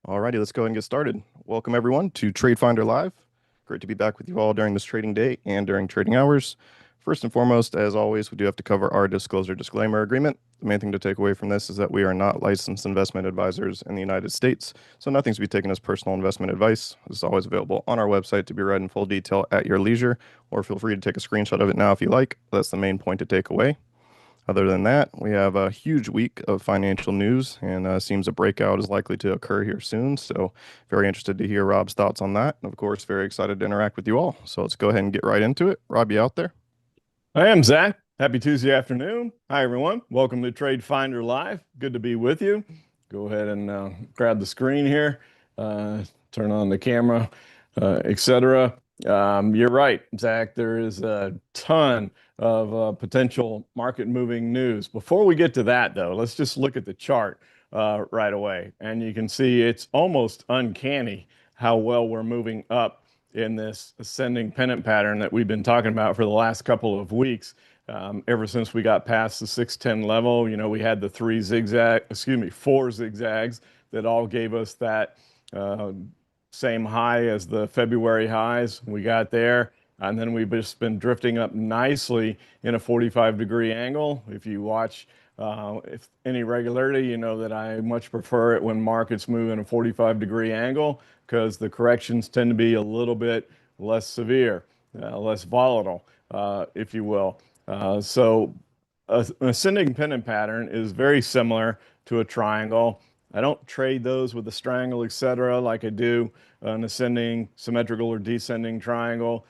Alrighty, let's go ahead and get started. Welcome everyone to TradeFinder Live. Great to be back with you all during this trading day and during trading hours. First and foremost, as always, we do have to cover our disclosure disclaimer agreement. The main thing to take away from this is that we are not licensed investment advisors in the United States, so nothing's to be taken as personal investment advice. This is always available on our website to be read in full detail at your leisure, or feel free to take a screenshot of it now if you like. That's the main point to take away. Other than that, we have a huge week of financial news, and seems a breakout is likely to occur here soon. So, very interested to hear Rob's thoughts on that. And of course, very excited to interact with you all. So, let's go ahead and get right into it. Rob, you out there? I am Zach. Happy Tuesday afternoon. Hi, everyone. Welcome to TradeFinder Live. Good to be with you. Go ahead and grab the screen here, turn on the camera, etc. You're right, Zach. There is a ton of potential market-moving news. Before we get to that, though, let's just look at the chart right away. And you can see it's almost uncanny how well we're moving up in this ascending pennant pattern that we've been talking about for the last couple of weeks. Ever since we got past the 610 level, we had the four zigzags that all gave us that same high as the February highs. We got there, and then we've just been drifting up nicely in a 45-degree angle. If you watch if any regularity, you know that I much prefer it when markets move in a 45-degree angle, because the corrections tend to be a little bit less severe, less volatile, if you will. So an ascending pennant pattern is very similar to a triangle. I don't trade those with a triangle, etc., like I do an ascending, symmetrical, or descending triangle,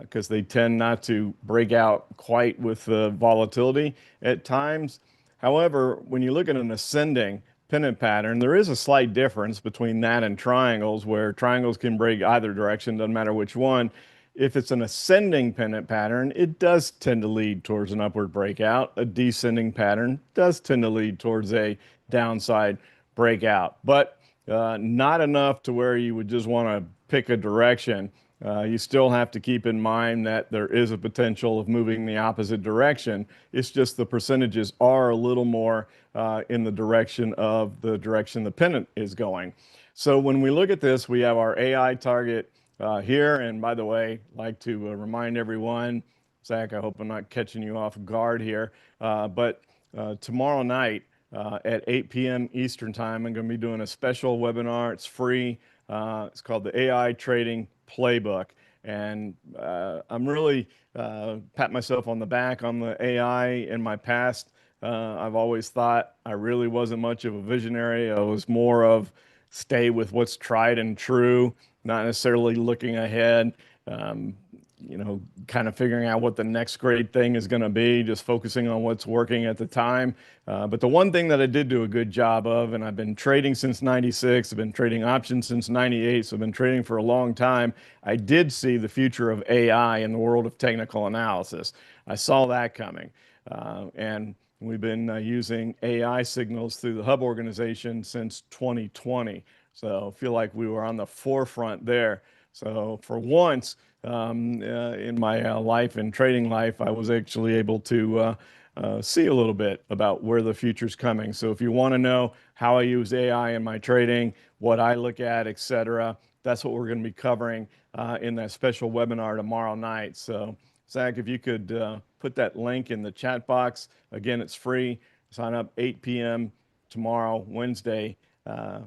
because they tend not to break out quite with the volatility at times. However, when you look at an ascending pennant pattern, there is a slight difference between that and triangles, where triangles can break either direction, doesn't matter which one. If it's an ascending pennant pattern, it does tend to lead towards an upward breakout. A descending pattern does tend to lead towards a downside breakout, but not enough to where you would just want to pick a direction. You still have to keep in mind that there is a potential of moving the opposite direction. It's just the percentages are a little more in the direction the pennant is going. So when we look at this, we have our AI target here. And by the way, I'd like to remind everyone, Zach, I hope I'm not catching you off guard here, but tomorrow night at 8 p.m. Eastern Time, I'm going to be doing a special webinar. It's free. It's called the AI Trading Playbook. And I'm really pat myself on the back on the AI. In my past, I've always thought I really wasn't much of a visionary. I was more of stay with what's tried and true, not necessarily looking ahead, kind of figuring out what the next great thing is going to be, just focusing on what's working at the time. But the one thing that I did do a good job of, and I've been trading since 96, I've been trading options since 98, so I've been trading for a long time. I did see the future of AI in the world of technical analysis. I saw that coming. And we've been using AI signals through the Hub organization since 2020. So I feel like we were on the forefront there. So for once in my life and trading life, I was actually able to see a little bit about where the future's coming. So if you want to know how I use AI in my trading, what I look at, etc., that's what we're going to be covering in that special webinar tomorrow night. So Zach, if you could put that link in the chat box. Again, it's free. Sign up 8 p.m. tomorrow, Wednesday, at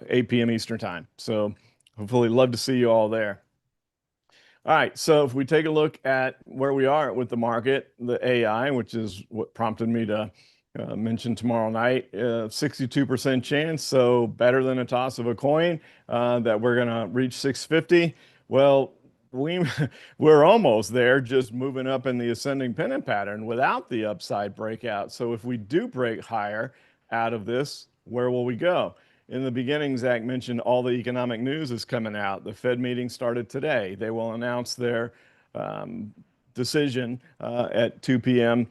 8 p.m. Eastern Time. So hopefully love to see you all there. All right, so if we take a look at where we are with the market, the AI, which is what prompted me to mention tomorrow night, 62% chance, so better than a toss of a coin, that we're going to reach 650. Well, we're almost there, just moving up in the ascending pennant pattern without the upside breakout. So if we do break higher out of this, where will we go? In the beginning, Zach mentioned all the economic news is coming out. The Fed meeting started today. They will announce their decision at 2 p.m.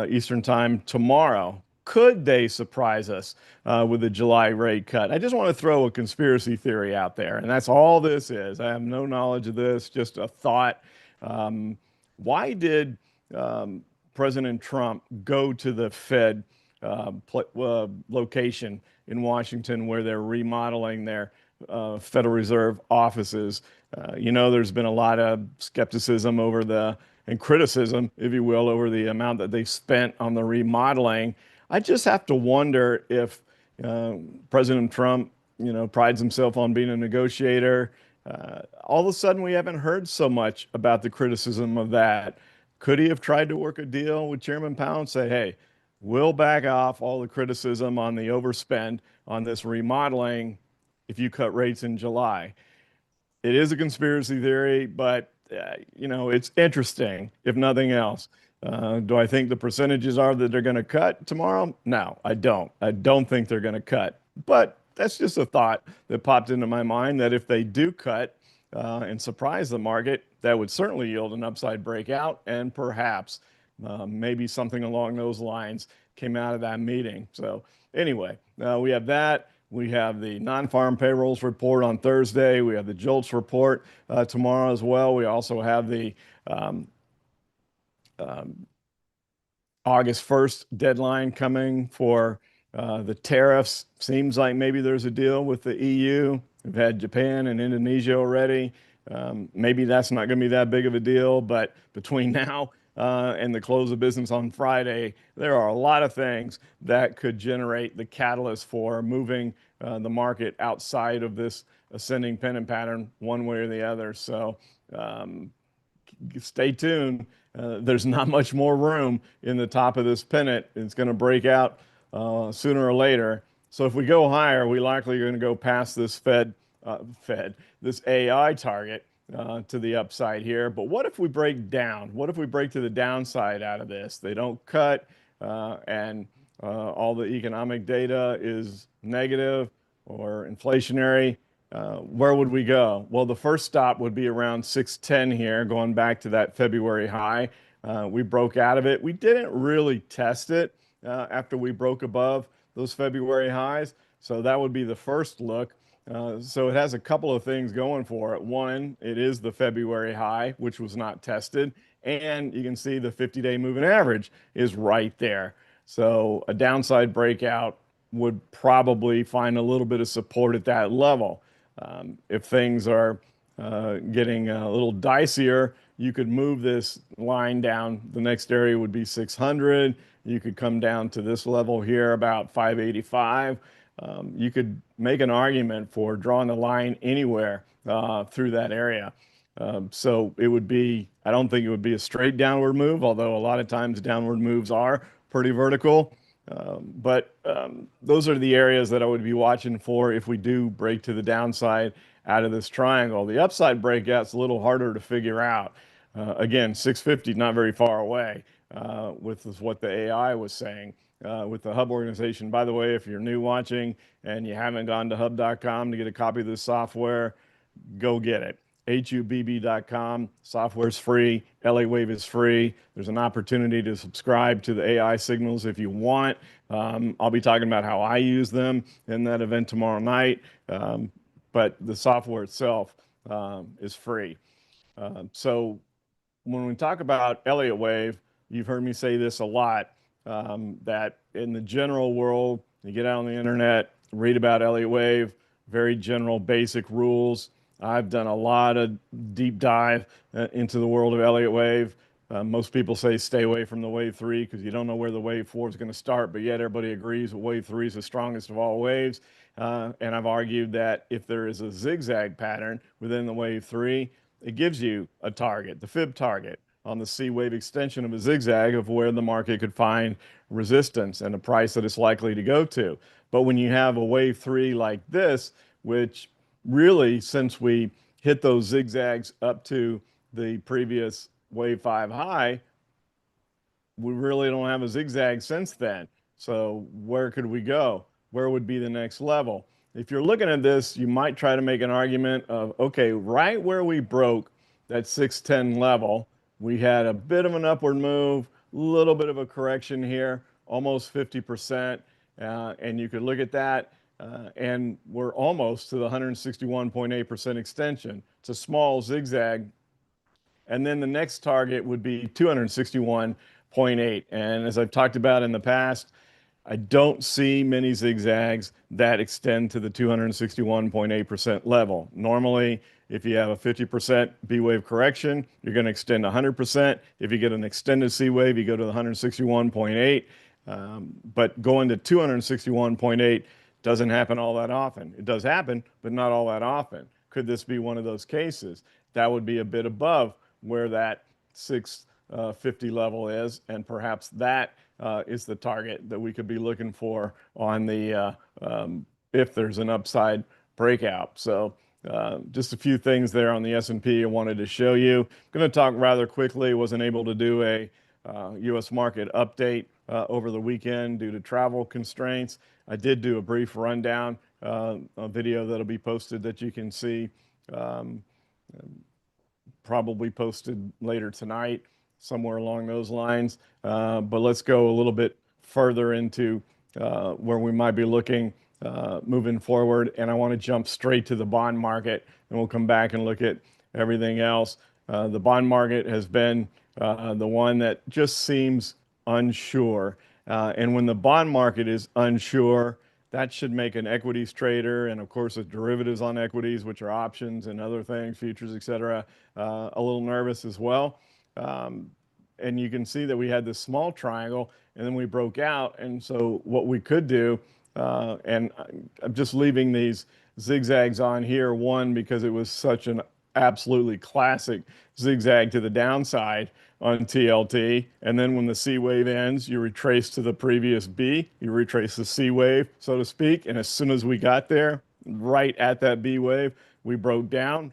Eastern Time tomorrow. Could they surprise us with a July rate cut? I just want to throw a conspiracy theory out there, and that's all this is. I have no knowledge of this, just a thought. Why did President Trump go to the Fed location in Washington where they're remodeling their Federal Reserve offices. There's been a lot of skepticism and criticism, if you will, over the amount that they spent on the remodeling. I just have to wonder if President Trump, prides himself on being a negotiator. All of a sudden, we haven't heard so much about the criticism of that. Could he have tried to work a deal with Chairman Powell and say, hey, we'll back off all the criticism on the overspend on this remodeling if you cut rates in July? It is a conspiracy theory, but it's interesting, if nothing else. Do I think the percentages are that they're going to cut tomorrow? No, I don't. I don't think they're going to cut. But that's just a thought that popped into my mind that if they do cut and surprise the market, that would certainly yield an upside breakout, and perhaps maybe something along those lines came out of that meeting. So anyway, we have that. We have the non-farm payrolls report on Thursday. We have the JOLTS report tomorrow as well. We also have the August 1st deadline coming for the tariffs. Seems like maybe there's a deal with the EU. We've had Japan and Indonesia already. Maybe that's not going to be that big of a deal, but between now and the close of business on Friday, there are a lot of things that could generate the catalyst for moving the market outside of this ascending pennant pattern one way or the other. So stay tuned. There's not much more room in the top of this pennant. It's going to break out sooner or later. So if we go higher, we likely are going to go past this this AI target to the upside here. But what if we break down? What if we break to the downside out of this? They don't cut and all the economic data is negative or inflationary. Where would we go? Well, the first stop would be around 610 here, going back to that February high. We broke out of it. We didn't really test it after we broke above those February highs. So that would be the first look. So it has a couple of things going for it. One, it is the February high, which was not tested. And you can see the 50-day moving average is right there. So a downside breakout would probably find a little bit of support at that level. If things are getting a little dicier, you could move this line down. The next area would be 600. You could come down to this level here, about 585. You could make an argument for drawing the line anywhere through that area. So it would be, I don't think it would be a straight downward move, although a lot of times downward moves are pretty vertical. But those are the areas that I would be watching for if we do break to the downside out of this triangle. The upside breakout's a little harder to figure out. Again, 650 not very far away with what the AI was saying with the Hub organization. By the way, if you're new watching and you haven't gone to hub.com to get a copy of this software, go get it. HUBB.com. Software's free. LA Wave is free. There's an opportunity to subscribe to the AI signals if you want. I'll be talking about how I use them in that event tomorrow night. But the software itself is free. So when we talk about Elliott Wave, you've heard me say this a lot, that in the general world, you get out on the internet, read about Elliott Wave, very general basic rules. I've done a lot of deep dive into the world of Elliott Wave. Most people say stay away from the wave 3 because you don't know where the wave 4 is going to start, but yet everybody agrees that wave 3 is the strongest of all waves. And I've argued that if there is a zigzag pattern within the wave 3, it gives you a target, the fib target on the C wave extension of a zigzag of where the market could find resistance and a price that it's likely to go to. But when you have a wave 3 like this, which really, since we hit those zigzags up to the previous wave 5 high, we really don't have a zigzag since then. So where could we go? Where would be the next level? If you're looking at this, you might try to make an argument of, okay, right where we broke that 610 level, we had a bit of an upward move, a little bit of a correction here, almost 50%. And you could look at that. And we're almost to the 161.8% extension. It's a small zigzag. And then the next target would be 261.8. And as I've talked about in the past, I don't see many zigzags that extend to the 261.8% level. Normally, if you have a 50% B wave correction, you're going to extend 100%. If you get an extended C wave, you go to the 161.8. But going to 261.8 doesn't happen all that often. It does happen, but not all that often. Could this be one of those cases? That would be a bit above where that 650 level is, and perhaps that is the target that we could be looking for on the if there's an upside breakout. So just a few things there on the S&P I wanted to show you. I'm going to talk rather quickly. Wasn't able to do a U.S. market update over the weekend due to travel constraints. I did do a brief rundown, a video that'll be posted that you can see, probably posted later tonight, somewhere along those lines. But let's go a little bit further into where we might be looking moving forward. And I want to jump straight to the bond market, and we'll come back and look at everything else. The bond market has been the one that just seems unsure. And when the bond market is unsure, that should make an equities trader, and of course, the derivatives on equities, which are options and other things, futures, et cetera, a little nervous as well. And you can see that we had this small triangle, and then we broke out. And so what we could do, and I'm just leaving these zigzags on here, one, because it was such an absolutely classic zigzag to the downside on TLT. And then when the C wave ends, you retrace to the previous B, you retrace the C wave, so to speak. And as soon as we got there, right at that B wave, we broke down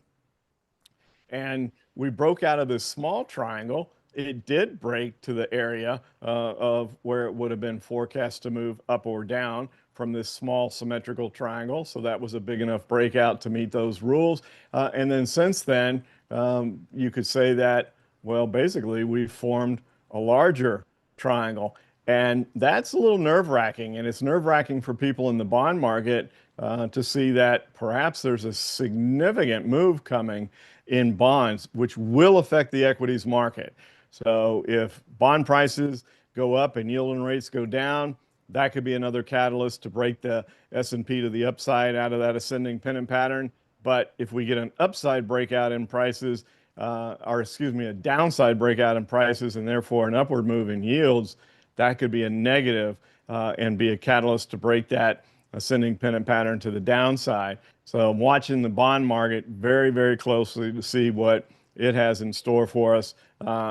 and we broke out of this small triangle. It did break to the area of where it would have been forecast to move up or down from this small symmetrical triangle. So that was a big enough breakout to meet those rules. And then since then, you could say that, well, basically we've formed a larger triangle. And that's a little nerve-wracking. And it's nerve-wracking for people in the bond market to see that perhaps there's a significant move coming in bonds, which will affect the equities market. So if bond prices go up and yield rates go down, that could be another catalyst to break the S&P to the upside out of that ascending pennant pattern. But if we get an upside breakout in prices, or excuse me, a downside breakout in prices, and therefore an upward move in yields, that could be a negative and be a catalyst to break that ascending pennant pattern to the downside. So I'm watching the bond market very, very closely to see what it has in store for us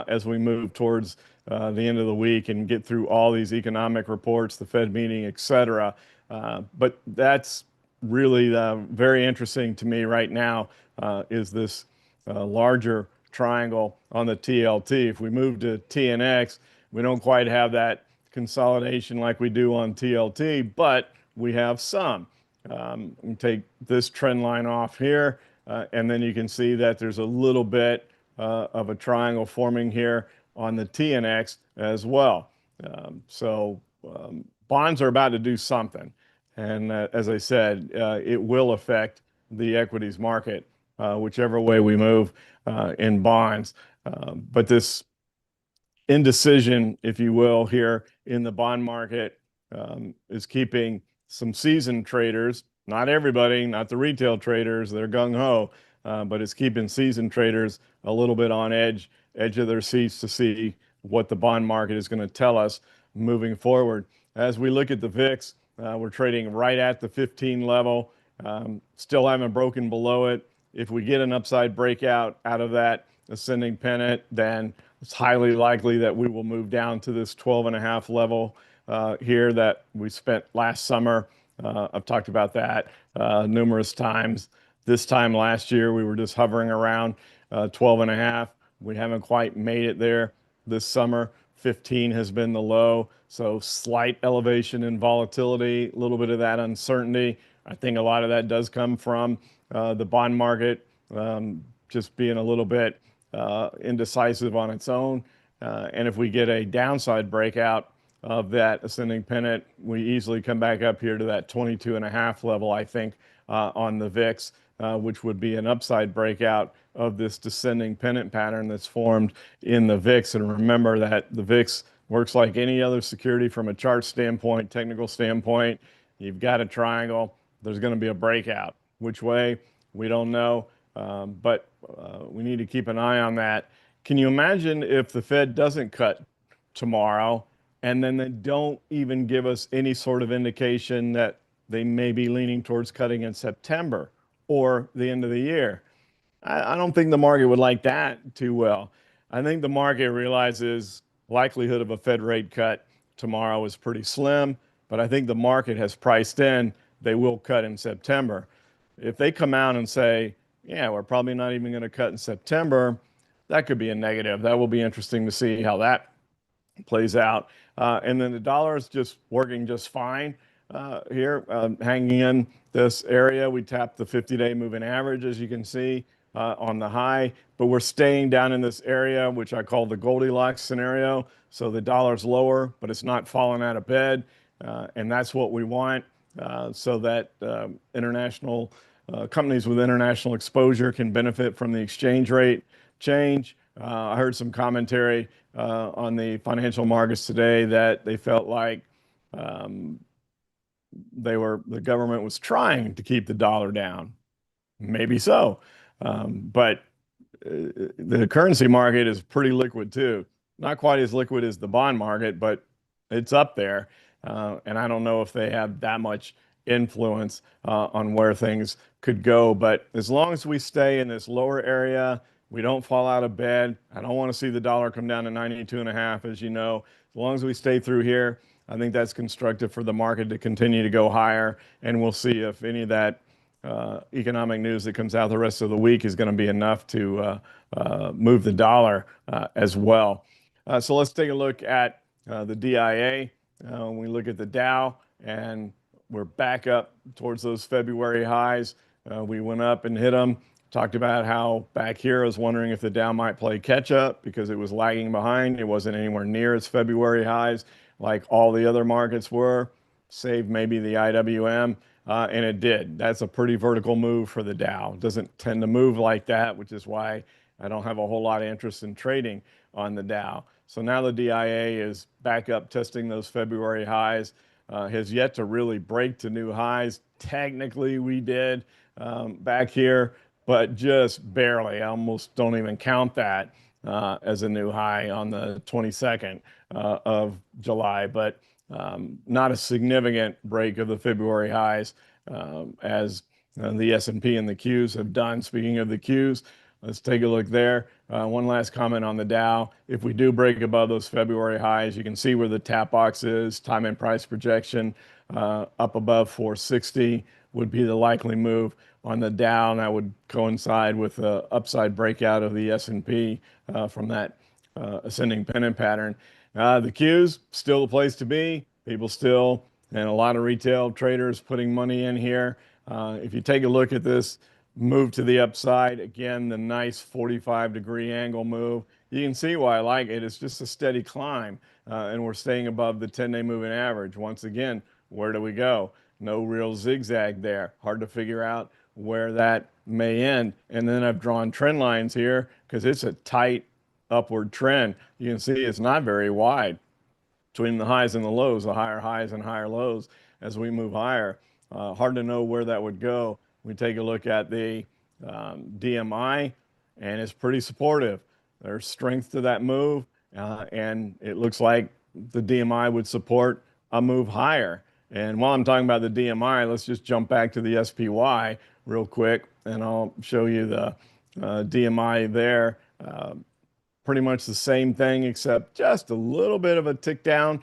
as we move towards the end of the week and get through all these economic reports, the Fed meeting, et cetera. But that's really very interesting to me right now is this larger triangle on the TLT. If we move to TNX, we don't quite have that consolidation like we do on TLT, but we have some. We take this trend line off here, and then you can see that there's a little bit of a triangle forming here on the TNX as well. So bonds are about to do something. And as I said, it will affect the equities market, whichever way we move in bonds. But this indecision, if you will, here in the bond market is keeping some seasoned traders, not everybody, not the retail traders, they're gung-ho, but it's keeping seasoned traders a little bit on edge of their seats to see what the bond market is going to tell us moving forward. As we look at the VIX, we're trading right at the 15 level, still haven't broken below it. If we get an upside breakout out of that ascending pennant, then it's highly likely that we will move down to this 12.5 level here that we spent last summer. I've talked about that numerous times. This time last year, we were just hovering around 12.5. We haven't quite made it there this summer. 15 has been the low. So slight elevation in volatility, a little bit of that uncertainty. I think a lot of that does come from the bond market just being a little bit indecisive on its own. And if we get a downside breakout of that ascending pennant, we easily come back up here to that 22.5 level, I think, on the VIX, which would be an upside breakout of this descending pennant pattern that's formed in the VIX. And remember that the VIX works like any other security from a chart standpoint, technical standpoint. You've got a triangle. There's going to be a breakout. Which way? We don't know, but we need to keep an eye on that. Can you imagine if the Fed doesn't cut tomorrow and then they don't even give us any sort of indication that they may be leaning towards cutting in September or the end of the year? I don't think the market would like that too well. I think the market realizes likelihood of a Fed rate cut tomorrow is pretty slim, but I think the market has priced in they will cut in September. If they come out and say, yeah, we're probably not even going to cut in September, that could be a negative. That will be interesting to see how that plays out. And then the dollar is just working just fine here, hanging in this area. We tapped the 50-day moving average, as you can see, on the high, but we're staying down in this area, which I call the Goldilocks scenario. So the dollar's lower, but it's not falling out of bed. And that's what we want, so that international companies with international exposure can benefit from the exchange rate change. I heard some commentary on the financial markets today that they felt like the government was trying to keep the dollar down. Maybe so, but the currency market is pretty liquid too. Not quite as liquid as the bond market, but it's up there. And I don't know if they have that much influence on where things could go. But as long as we stay in this lower area, we don't fall out of bed. I don't want to see the dollar come down to 92.5, as you know. As long as we stay through here, I think that's constructive for the market to continue to go higher. And we'll see if any of that economic news that comes out the rest of the week is going to be enough to move the dollar as well. So let's take a look at the DIA. When we look at the Dow, and we're back up towards those February highs. We went up and hit them. Talked about how back here I was wondering if the Dow might play catch up because it was lagging behind. It wasn't anywhere near its February highs like all the other markets were, save maybe the IWM. And it did. That's a pretty vertical move for the Dow. It doesn't tend to move like that, which is why I don't have a whole lot of interest in trading on the Dow. So now the DIA is back up testing those February highs, has yet to really break to new highs. Technically, we did back here, but just barely. I almost don't even count that as a new high on the 22nd of July. But not a significant break of the February highs as the S&P and the Qs have done. Speaking of the Qs, let's take a look there. One last comment on the Dow. If we do break above those February highs, you can see where the tap box is. Time and price projection up above 460 would be the likely move on the Dow. And that would coincide with the upside breakout of the S&P from that ascending pennant pattern. The Qs, still the place to be. People still, and a lot of retail traders putting money in here. If you take a look at this move to the upside, again, the nice 45-degree angle move, you can see why I like it. It's just a steady climb, and we're staying above the 10-day moving average. Once again, where do we go? No real zigzag there. Hard to figure out where that may end. And then I've drawn trend lines here because it's a tight upward trend. You can see it's not very wide between the highs and the lows, the higher highs and higher lows as we move higher. Hard to know where that would go. We take a look at the DMI, and it's pretty supportive. There's strength to that move, and it looks like the DMI would support a move higher. And while I'm talking about the DMI, let's just jump back to the SPY real quick, and I'll show you the DMI there. Pretty much the same thing, except just a little bit of a tick down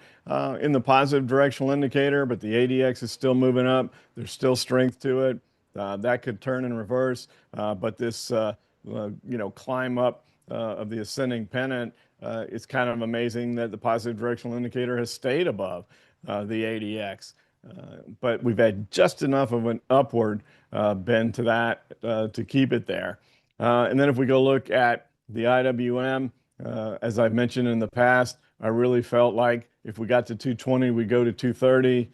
in the positive directional indicator, but the ADX is still moving up. There's still strength to it. That could turn in reverse, but this climb up of the ascending pennant, it's kind of amazing that the positive directional indicator has stayed above the ADX. But we've had just enough of an upward bend to that to keep it there. And then if we go look at the IWM, as I've mentioned in the past, I really felt like if we got to 220, we go to 230.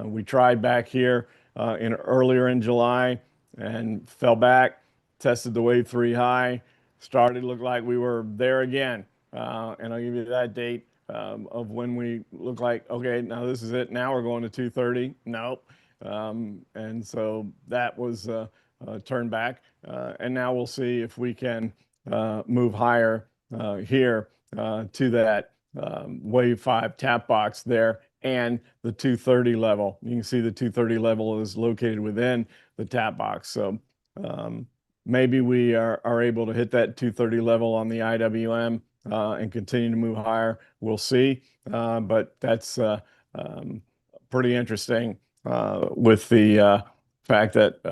We tried back here earlier in July and fell back, tested the wave 3 high, started to look like we were there again. And I'll give you that date of when we look like, okay, now this is it. Now we're going to 230. Nope. And so that was turned back. And now we'll see if we can move higher here to that wave 5 tap box there and the 230 level. You can see the 230 level is located within the tap box. So maybe we are able to hit that 230 level on the IWM and continue to move higher. We'll see. But that's pretty interesting with the fact that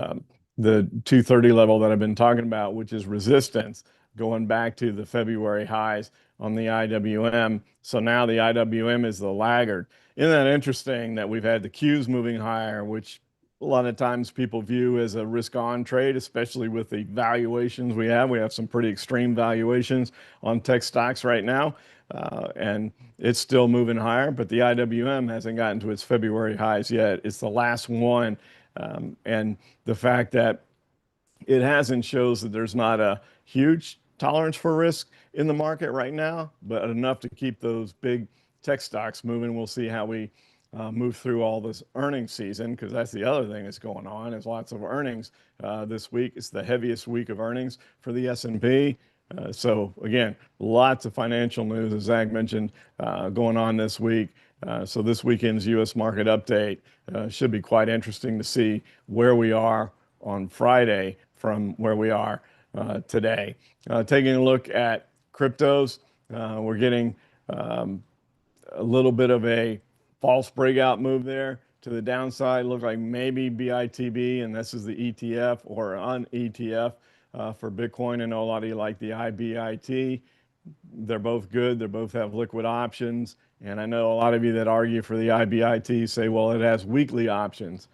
the 230 level that I've been talking about, which is resistance, going back to the February highs on the IWM. So now the IWM is the laggard. Isn't that interesting that we've had the Qs moving higher, which a lot of times people view as a risk-on trade, especially with the valuations we have. We have some pretty extreme valuations on tech stocks right now, and it's still moving higher, but the IWM hasn't gotten to its February highs yet. It's the last one, and the fact that it hasn't shows that there's not a huge tolerance for risk in the market right now, but enough to keep those big tech stocks moving. We'll see how we move through all this earnings season, because that's the other thing that's going on is lots of earnings this week. It's the heaviest week of earnings for the S&P. So again, lots of financial news, as Zach mentioned, going on this week. So this weekend's U.S. market update should be quite interesting to see where we are on Friday from where we are today. Taking a look at cryptos, we're getting a little bit of a false breakout move there to the downside. Look like maybe BITB, and this is the ETF or an ETF for Bitcoin. I know a lot of you like the IBIT. They're both good. They both have liquid options. And I know a lot of you that argue for the IBIT say, well, it has weekly options.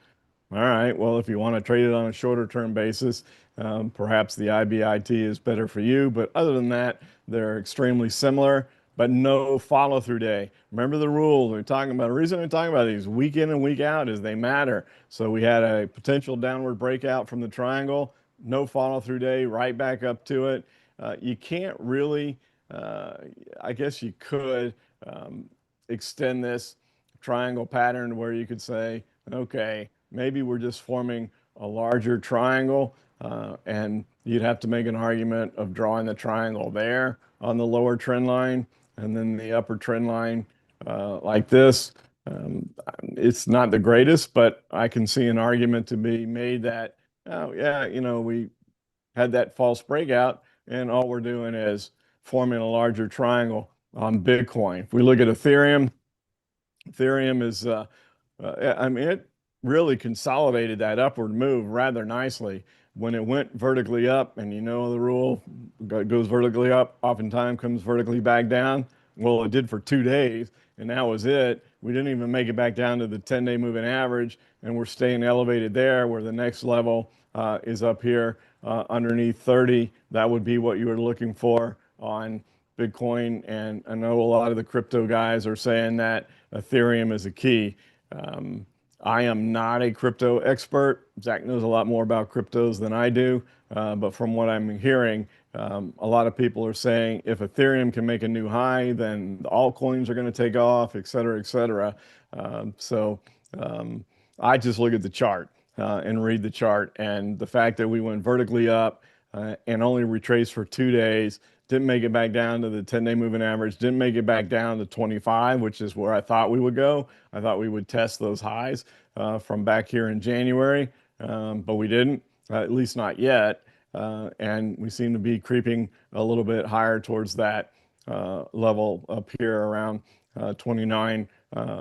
All right, well, if you want to trade it on a shorter term basis, perhaps the IBIT is better for you. But other than that, they're extremely similar, but no follow through day. Remember the rule we're talking about. The reason we're talking about these week in and week out is they matter. So we had a potential downward breakout from the triangle, no follow through day, right back up to it. You can't really, I guess you could extend this triangle pattern where you could say, okay, maybe we're just forming a larger triangle, and you'd have to make an argument of drawing the triangle there on the lower trend line and then the upper trend line like this. It's not the greatest, but I can see an argument to be made that, oh yeah, we had that false breakout and all we're doing is forming a larger triangle on Bitcoin. If we look at Ethereum is, I mean, it really consolidated that upward move rather nicely when it went vertically up. And you know the rule, goes vertically up, oftentimes comes vertically back down. Well, it did for 2 days, and that was it. We didn't even make it back down to the 10-day moving average, and we're staying elevated there, where the next level is up here underneath 30. That would be what you were looking for on Bitcoin. And I know a lot of the crypto guys are saying that Ethereum is a key. I am not a crypto expert. Zach knows a lot more about cryptos than I do. But from what I'm hearing, a lot of people are saying if Ethereum can make a new high, then the altcoins are going to take off, et cetera, et cetera. I just look at the chart and read the chart. And the fact that we went vertically up and only retraced for 2 days, didn't make it back down to the 10-day moving average, didn't make it back down to 25, which is where I thought we would go. I thought we would test those highs from back here in January, but we didn't, at least not yet. And we seem to be creeping a little bit higher towards that level up here around 29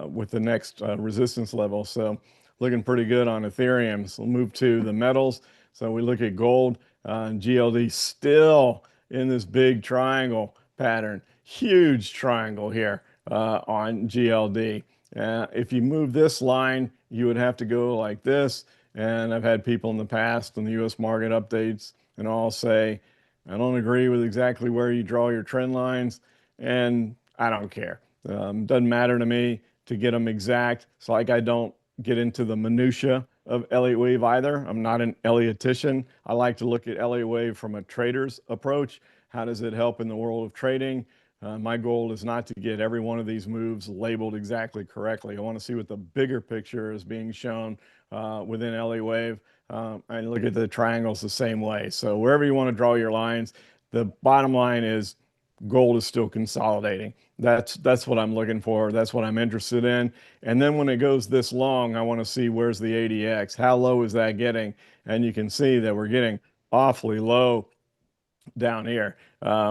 with the next resistance level. So looking pretty good on Ethereum. So we'll move to the metals. So we look at gold and GLD still in this big triangle pattern, huge triangle here on GLD. If you move this line, you would have to go like this. And I've had people in the past on the U.S. market updates and all say, I don't agree with exactly where you draw your trend lines, and I don't care. Doesn't matter to me to get them exact. It's like I don't get into the minutia of Elliott Wave either. I'm not an Elliottian. I like to look at Elliott Wave from a trader's approach. How does it help in the world of trading? My goal is not to get every one of these moves labeled exactly correctly. I want to see what the bigger picture is being shown within LA Wave, and look at the triangles the same way. So wherever you want to draw your lines, the bottom line is gold is still consolidating. That's what I'm looking for. That's what I'm interested in. And then when it goes this long, I want to see where's the ADX. How low is that getting? And you can see that we're getting awfully low down here.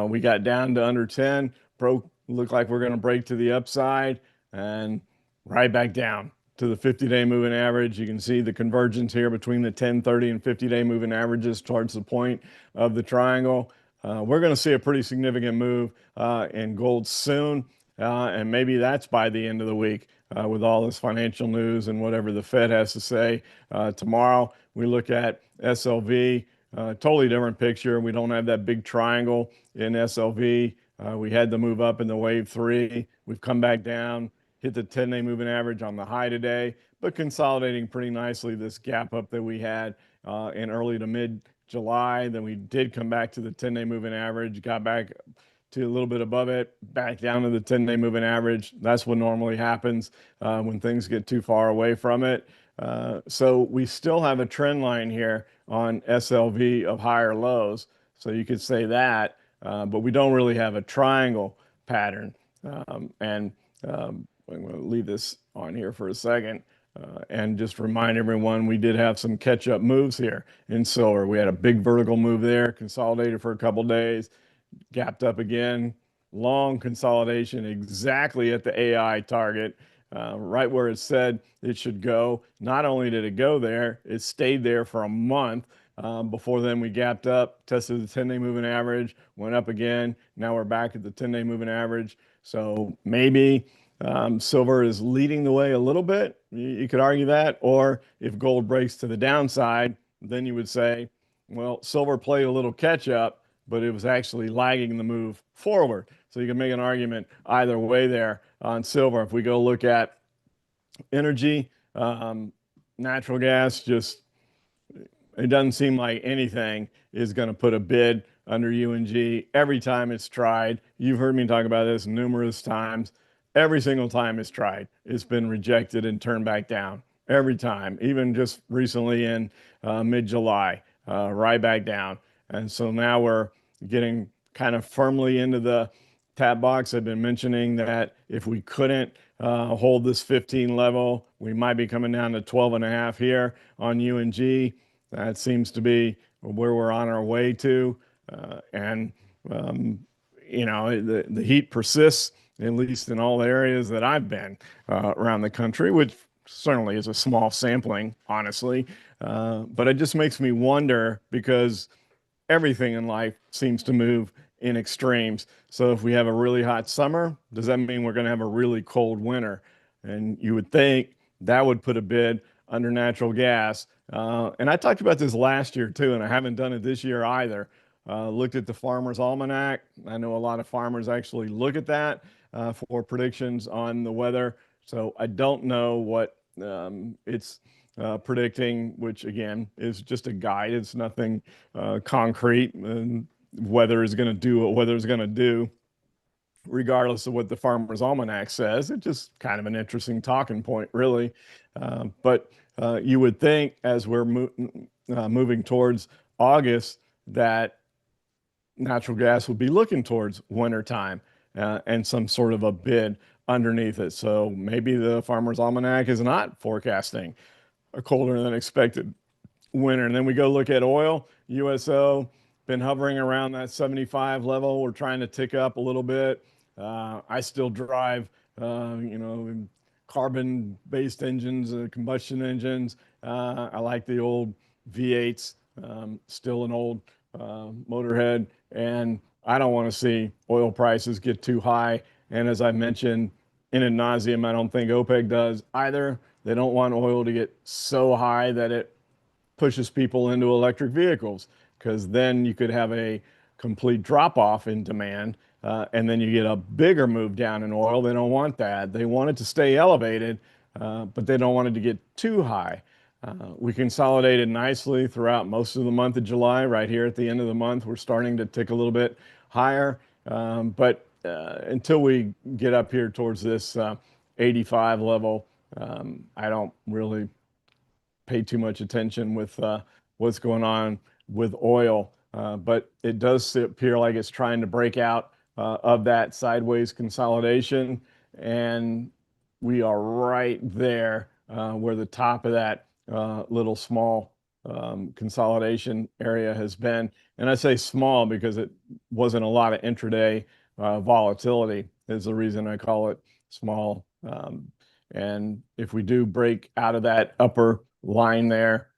We got down to under 10, broke, looked like we're going to break to the upside and right back down to the 50-day moving average. You can see the convergence here between the 10, 30, and 50-day moving averages towards the point of the triangle. We're going to see a pretty significant move in gold soon, and maybe that's by the end of the week with all this financial news and whatever the Fed has to say. Tomorrow, we look at SLV. Totally different picture. We don't have that big triangle in SLV. We had to move up in the wave 3. We've come back down, hit the 10-day moving average on the high today, but consolidating pretty nicely this gap up that we had in early to mid July. Then we did come back to the 10-day moving average, got back to a little bit above it, back down to the 10-day moving average. That's what normally happens when things get too far away from it. So we still have a trend line here on SLV of higher lows. So you could say that, but we don't really have a triangle pattern. I'm going to leave this on here for a second. And just remind everyone, we did have some catch-up moves here in silver. We had a big vertical move there, consolidated for a couple days, gapped up again, long consolidation exactly at the AI target, right where it said it should go. Not only did it go there, it stayed there for a month. Before then, we gapped up, tested the 10-day moving average, went up again. Now we're back at the 10-day moving average. So maybe silver is leading the way a little bit. You could argue that. Or if gold breaks to the downside, then you would say, well, silver played a little catch up, but it was actually lagging the move forward. So you can make an argument either way there on silver. If we go look at energy, natural gas, just it doesn't seem like anything is going to put a bid under UNG every time it's tried. You've heard me talk about this numerous times. Every single time it's tried, it's been rejected and turned back down. Every time, even just recently in mid-July, right back down. And so now we're getting kind of firmly into the tap box. I've been mentioning that if we couldn't hold this 15 level, we might be coming down to 12 and a half here on UNG. That seems to be where we're on our way to. You know, the heat persists, at least in all the areas that I've been around the country, which certainly is a small sampling, honestly. But it just makes me wonder because everything in life seems to move in extremes. So if we have a really hot summer, does that mean we're going to have a really cold winter? And you would think that would put a bid under natural gas. And I talked about this last year too, and I haven't done it this year either. Looked at the Farmer's Almanac. I know a lot of farmers actually look at that for predictions on the weather. So I don't know what it's predicting, which again is just a guide. It's nothing concrete. And weather is going to do what weather is going to do, regardless of what the Farmer's Almanac says. It's just kind of an interesting talking point, really. But you would think as we're moving towards August that natural gas would be looking towards wintertime and some sort of a bid underneath it. So maybe the Farmer's Almanac is not forecasting a colder than expected winter. And then we go look at oil, USO, been hovering around that 75 level. We're trying to tick up a little bit. I still drive, carbon-based engines, combustion engines. I like the old V8s, still an old motorhead, and I don't want to see oil prices get too high. And as I mentioned, in ad nauseum, I don't think OPEC does either. They don't want oil to get so high that it pushes people into electric vehicles, because then you could have a complete drop off in demand, and then you get a bigger move down in oil. They don't want that. They want it to stay elevated, but they don't want it to get too high. We consolidated nicely throughout most of the month of July. Right here at the end of the month, we're starting to tick a little bit higher. But until we get up here towards this 85 level, I don't really pay too much attention with what's going on with oil. But it does appear like it's trying to break out of that sideways consolidation. And we are right there where the top of that little small consolidation area has been. And I say small because it wasn't a lot of intraday volatility, is the reason I call it small. And if we do break out of that upper line there,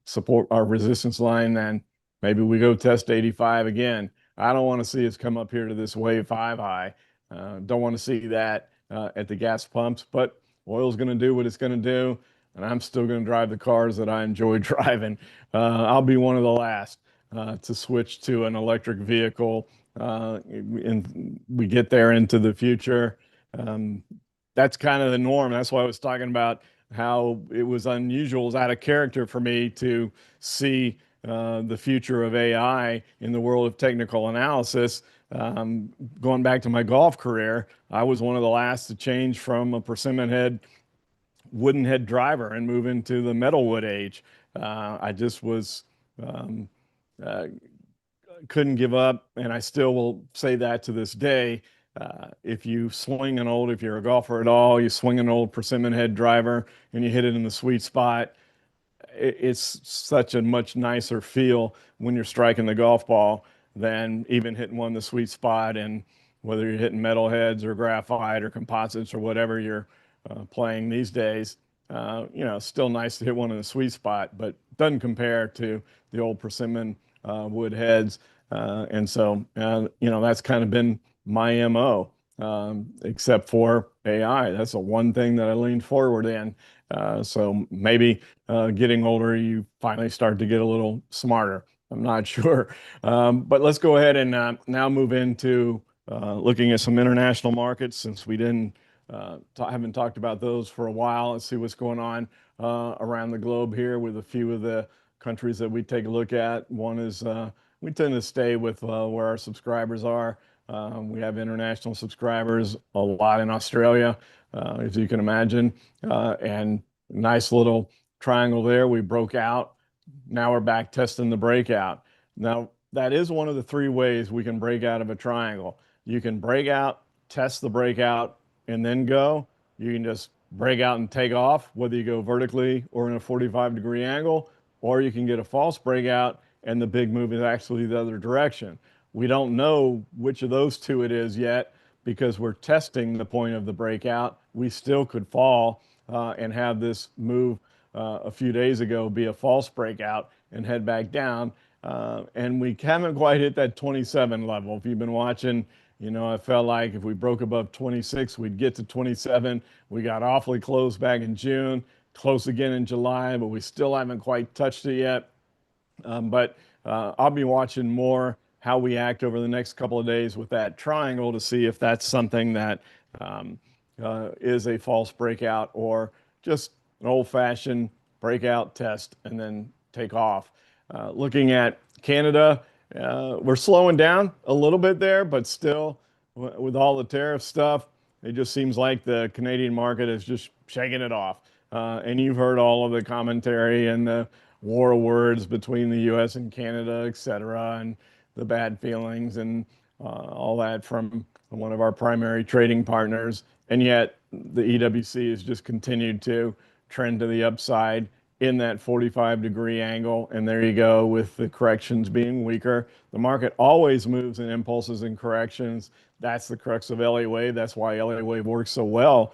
support our resistance line, then maybe we go test 85 again. I don't want to see us come up here to this wave 5 high. Don't want to see that at the gas pumps, but oil's going to do what it's going to do, and I'm still going to drive the cars that I enjoy driving. I'll be one of the last to switch to an electric vehicle, and we get there into the future. That's kind of the norm. That's why I was talking about how it was unusual, it was out of character for me to see the future of AI in the world of technical analysis. Going back to my golf career, I was one of the last to change from a persimmon head, wooden head driver and move into the metalwood age. I just was uh, couldn't give up, and I still will say that to this day. If you're a golfer at all, you swing an old persimmon head driver and you hit it in the sweet spot, it's such a much nicer feel when you're striking the golf ball than even hitting one in the sweet spot. And whether you're hitting metalheads or graphite or composites or whatever you're playing these days, it's still nice to hit one in the sweet spot, but doesn't compare to the old persimmon wood heads. And so, that's kind of been my MO, except for AI. That's the one thing that I leaned forward in. So maybe getting older, you finally start to get a little smarter. I'm not sure. But let's go ahead and now move into looking at some international markets since we didn't haven't talked about those for a while. Let's see what's going on around the globe here with a few of the countries that we take a look at. One is we tend to stay with where our subscribers are. We have international subscribers, a lot in Australia, as you can imagine, and nice little triangle there. We broke out. Now we're back testing the breakout. Now, that is one of the three ways we can break out of a triangle. You can break out, test the breakout, and then go. You can just break out and take off, whether you go vertically or in a 45-degree angle, or you can get a false breakout and the big move is actually the other direction. We don't know which of those two it is yet because we're testing the point of the breakout. We still could fall and have this move a few days ago be a false breakout and head back down. And we haven't quite hit that 27 level. If you've been watching, I felt like if we broke above 26, we'd get to 27. We got awfully close back in June, close again in July, but we still haven't quite touched it yet. But I'll be watching more how we act over the next couple of days with that triangle to see if that's something that is a false breakout or just an old-fashioned breakout test and then take off. Looking at Canada, we're slowing down a little bit there, but still, with all the tariff stuff, it just seems like the Canadian market is just shaking it off. And you've heard all of the commentary and the war of words between the U.S. and Canada, et cetera, and the bad feelings and all that from one of our primary trading partners. And yet the EWC has just continued to trend to the upside in that 45-degree angle. And there you go with the corrections being weaker. The market always moves in impulses and corrections. That's the crux of LA Wave. That's why LA Wave works so well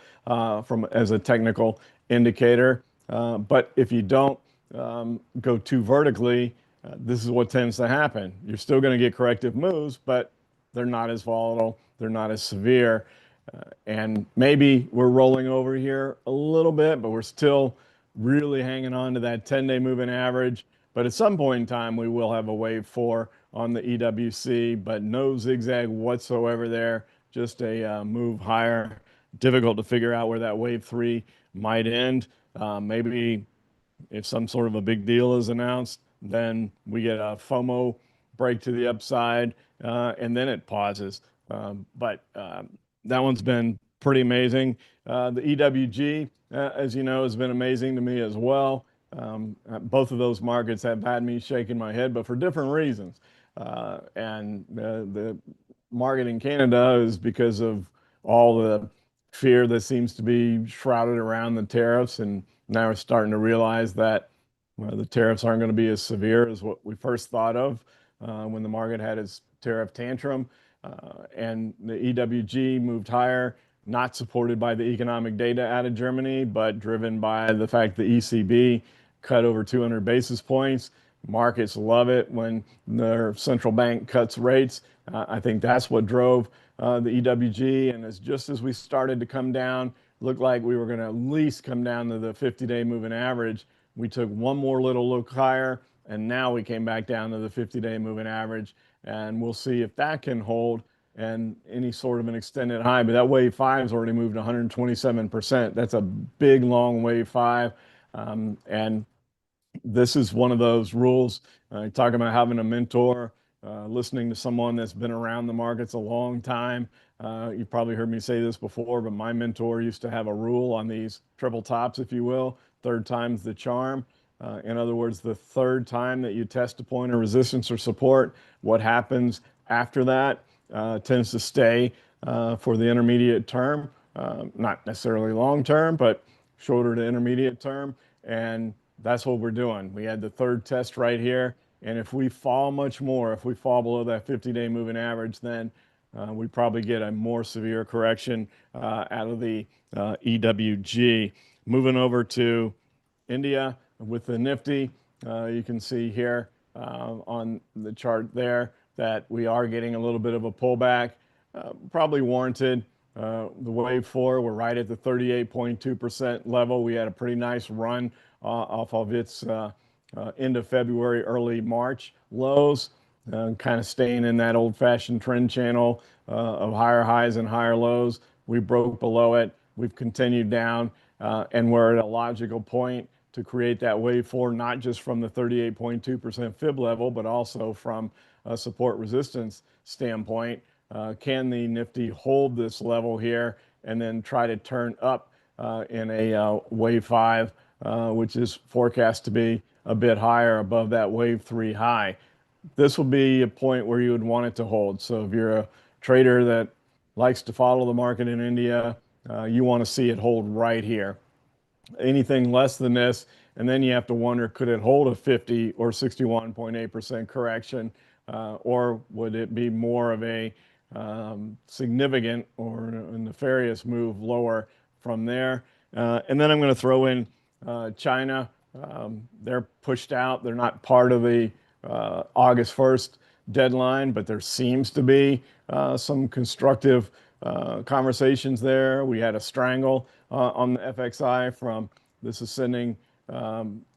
as a technical indicator. But if you don't go too vertically, this is what tends to happen. You're still going to get corrective moves, but they're not as volatile. They're not as severe. And maybe we're rolling over here a little bit, but we're still really hanging on to that 10-day moving average. But at some point in time, we will have a wave 4 on the EWC, but no zigzag whatsoever there. Just a move higher. Difficult to figure out where that wave 3 might end. Maybe if some sort of a big deal is announced, then we get a FOMO break to the upside, and then it pauses. That one's been pretty amazing. The EWG, as you know, has been amazing to me as well. Both of those markets have had me shaking my head, but for different reasons. The market in Canada is because of all the fear that seems to be shrouded around the tariffs. And now we're starting to realize that the tariffs aren't going to be as severe as what we first thought of when the market had its tariff tantrum. And the EWG moved higher, not supported by the economic data out of Germany, but driven by the fact the ECB cut over 200 basis points. Markets love it when their central bank cuts rates. I think that's what drove the EWG. And it's just as we started to come down, looked like we were going to at least come down to the 50-day moving average. We took one more little look higher, and now we came back down to the 50-day moving average. And we'll see if that can hold and any sort of an extended high. But that wave five has already moved 127%. That's a big, long wave five. And this is one of those rules. Talking about having a mentor, listening to someone that's been around the markets a long time. You've probably heard me say this before, but my mentor used to have a rule on these triple tops, if you will. Third time's the charm. In other words, the third time that you test a point of resistance or support, what happens after that tends to stay for the intermediate term. Not necessarily long term, but shorter to intermediate term. And that's what we're doing. We had the third test right here. And if we fall much more, if we fall below that 50-day moving average, then we probably get a more severe correction out of the EWG. Moving over to India with the Nifty, you can see here on the chart there that we are getting a little bit of a pullback, probably warranted. The wave four, we're right at the 38.2% level. We had a pretty nice run off of its end of February, early March lows, kind of staying in that old-fashioned trend channel of higher highs and higher lows. We broke below it. We've continued down, and we're at a logical point to create that wave four, not just from the 38.2% fib level, but also from a support resistance standpoint. Can the Nifty hold this level here and then try to turn up in a wave five, which is forecast to be a bit higher above that wave three high? This will be a point where you would want it to hold. So if you're a trader that likes to follow the market in India, you want to see it hold right here. Anything less than this, and then you have to wonder, could it hold a 50 or 61.8% correction, or would it be more of a significant or a nefarious move lower from there? And then I'm going to throw in China. They're pushed out. They're not part of the August 1st deadline, but there seems to be some constructive conversations there. We had a strangle on the FXI from this ascending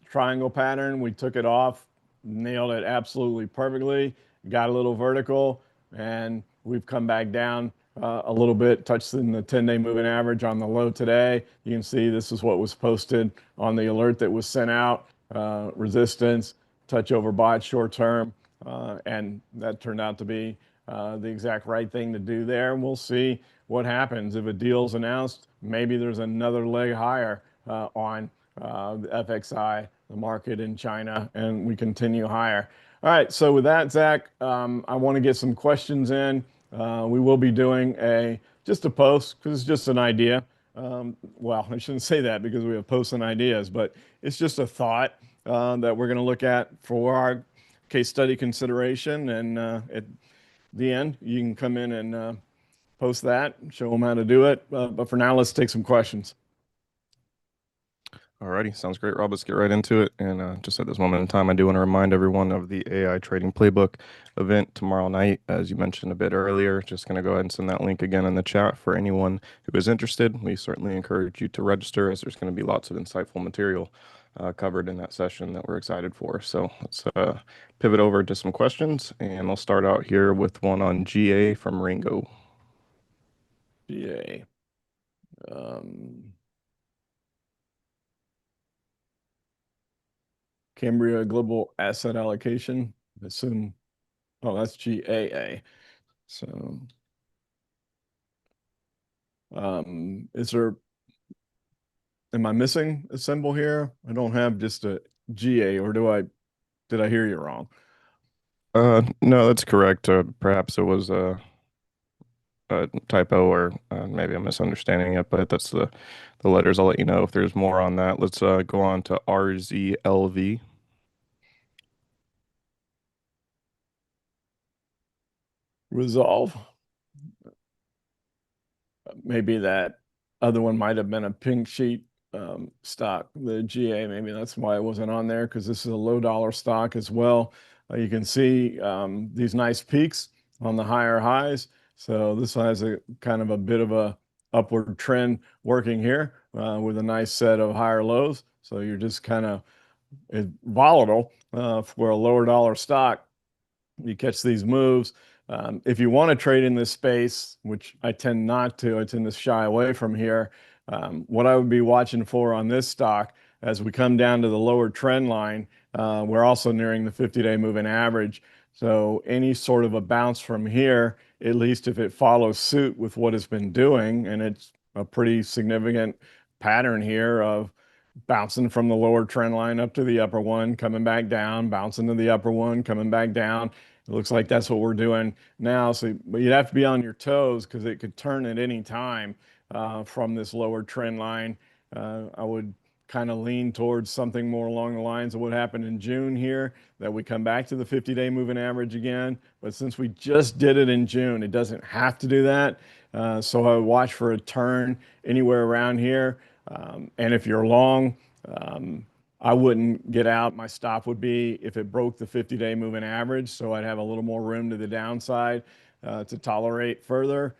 triangle pattern. We took it off, nailed it absolutely perfectly, got a little vertical, and we've come back down a little bit, touched in the 10-day moving average on the low today. You can see this is what was posted on the alert that was sent out. Resistance, touch over bought short term, and that turned out to be the exact right thing to do there. And we'll see what happens. If a deal's announced, maybe there's another leg higher on the FXI, the market in China, and we continue higher. All right, so with that, Zach, I want to get some questions in. We will be doing just a post because it's just an idea. Well, I shouldn't say that because we have posts and ideas, but it's just a thought that we're going to look at for our case study consideration. And at the end, you can come in and post that, show them how to do it. But for now, let's take some questions. Alrighty, sounds great, Rob. Let's get right into it. And just at this moment in time, I do want to remind everyone of the AI Trading Playbook event tomorrow night. As you mentioned a bit earlier, just going to go ahead and send that link again in the chat for anyone who is interested. We certainly encourage you to register, as there's going to be lots of insightful material covered in that session that we're excited for. So let's pivot over to some questions, and I'll start out here with one on GA from Ringo. GA. Cambria Global Asset Allocation. Assume, oh, that's GAA. So Is there, am I missing a symbol here? I don't have just a GA, or did I hear you wrong? No, that's correct. Perhaps it was a typo or maybe I'm misunderstanding it, but that's the letters. I'll let you know if there's more on that. Let's go on to RZLV. Resolve. Maybe that other one might have been a pink sheet stock, the GA. Maybe that's why it wasn't on there, because this is a low dollar stock as well. You can see these nice peaks on the higher highs. So this has a kind of a bit of a upward trend working here with a nice set of higher lows. So you're just kind of volatile for a lower dollar stock. You catch these moves. If you want to trade in this space, which I tend not to, I tend to shy away from here. What I would be watching for on this stock as we come down to the lower trend line, we're also nearing the 50-day moving average. So any sort of a bounce from here, at least if it follows suit with what it's been doing, and it's a pretty significant pattern here of bouncing from the lower trend line up to the upper one, coming back down, bouncing to the upper one, coming back down. It looks like that's what we're doing now. So, but you'd have to be on your toes because it could turn at any time from this lower trend line. I would kind of lean towards something more along the lines of what happened in June here, that we come back to the 50-day moving average again. But since we just did it in June, it doesn't have to do that. So I would watch for a turn anywhere around here. And if you're long, I wouldn't get out. My stop would be if it broke the 50-day moving average. So I'd have a little more room to the downside to tolerate further.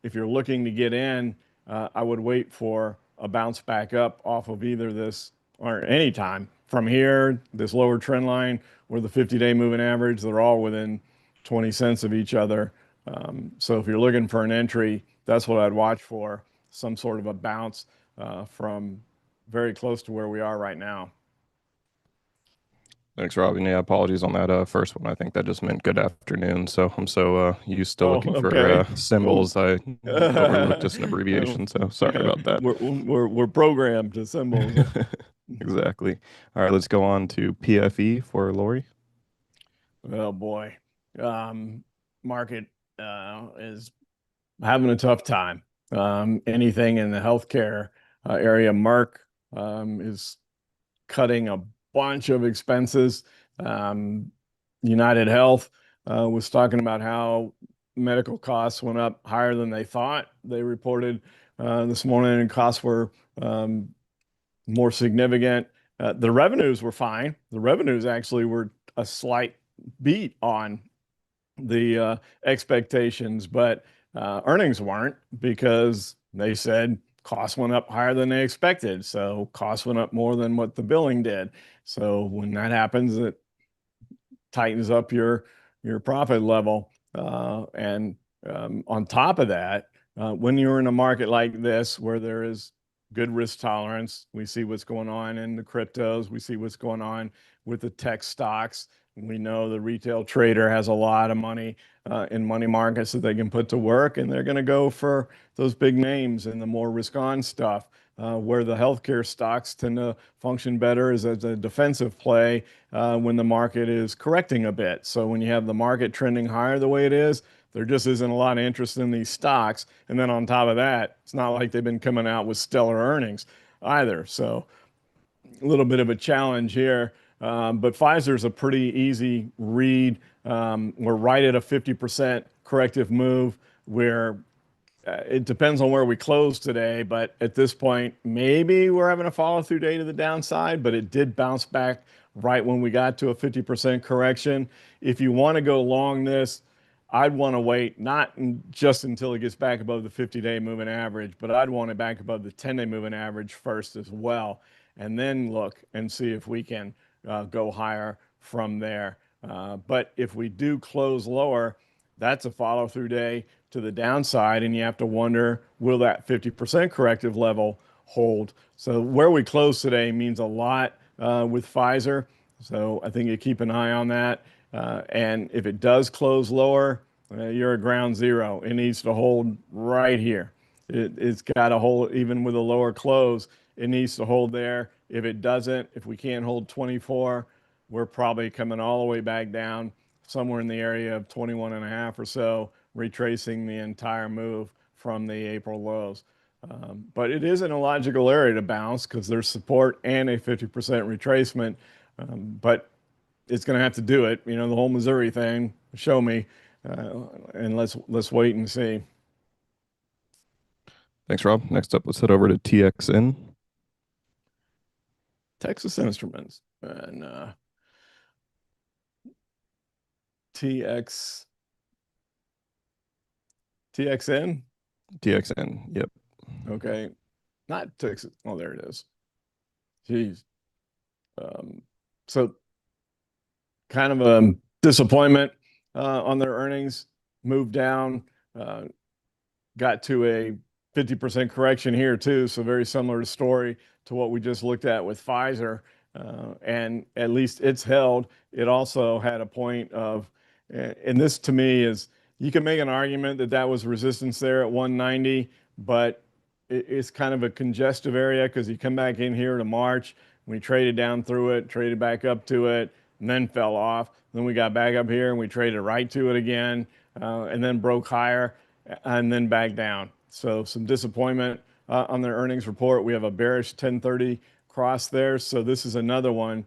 If you're looking to get in, I would wait for a bounce back up off of either this or any time from here, this lower trend line or the 50-day moving average. They're all within 20 cents of each other. So if you're looking for an entry, that's what I'd watch for, some sort of a bounce from very close to where we are right now. Thanks, Robin. Yeah, apologies on that first one. I think that just meant good afternoon. So I'm so used to Oh, looking for okay. Oh. symbols. I overlooked just an abbreviation. So sorry about that. We're programmed to symbols. Exactly. All right, let's go on to PFE for Lori. Oh boy. Market is having a tough time. Anything in the healthcare area, Mark is cutting a bunch of expenses. United Health was talking about how medical costs went up higher than they thought. They reported this morning, and costs were more significant. The revenues were fine. The revenues actually were a slight beat on the expectations, but earnings weren't, because they said costs went up higher than they expected. So costs went up more than what the billing did. So when that happens, it tightens up your profit level. And on top of that, when you're in a market like this where there is good risk tolerance, we see what's going on in the cryptos, we see what's going on with the tech stocks. We know the retail trader has a lot of money in money markets that they can put to work, and they're going to go for those big names and the more risk-on stuff. Where the healthcare stocks tend to function better is as a defensive play when the market is correcting a bit. So when you have the market trending higher the way it is, there just isn't a lot of interest in these stocks. And then on top of that, it's not like they've been coming out with stellar earnings either. So a little bit of a challenge here. But Pfizer's a pretty easy read. We're right at a 50% corrective move. Where it depends on where we close today, but at this point, maybe we're having a follow through day to the downside, but it did bounce back right when we got to a 50% correction. If you want to go long this, I'd want to wait not just until it gets back above the 50-day moving average, but I'd want it back above the 10-day moving average first as well, and then look and see if we can go higher from there. But if we do close lower, that's a follow through day to the downside, and you have to wonder, will that 50% corrective level hold? So where we close today means a lot with Pfizer. So I think you keep an eye on that. And if it does close lower, you're at ground zero. It needs to hold right here. It's got to hold, even with a lower close, it needs to hold there. If it doesn't, if we can't hold 24, we're probably coming all the way back down somewhere in the area of 21 and a half or so, retracing the entire move from the April lows. But it is an illogical area to bounce because there's support and a 50% retracement. But it's going to have to do it. You know, the whole Missouri thing, show me, and let's wait and see. Thanks, Rob. Next up, let's head over to TXN. Texas Instruments and TX TXN. TXN. Yep. Okay, not Texas. Oh, there it is. Jeez. Um, so kind of a disappointment on their earnings. Moved down. Got to a 50% correction here too. So very similar story to what we just looked at with Pfizer. And at least it's held. It also had a point of, and this to me is, you can make an argument that that was resistance there at 190, but it's kind of a congestive area because you come back in here to March, we traded down through it, traded back up to it, and then fell off. Then we got back up here and we traded right to it again, and then broke higher and then back down. So some disappointment on their earnings report. We have a bearish 1030 cross there. So this is another one,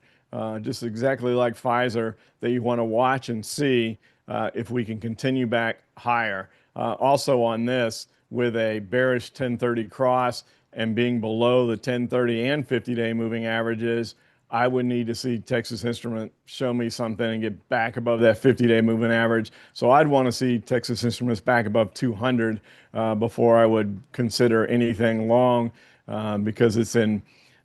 just exactly like Pfizer, that you want to watch and see if we can continue back higher. Also on this, with a bearish 1030 cross and being below the 1030 and 50-day moving averages, I would need to see Texas Instrument show me something and get back above that 50-day moving average. So I'd want to see Texas Instruments back above 200 before I would consider anything long, because it's in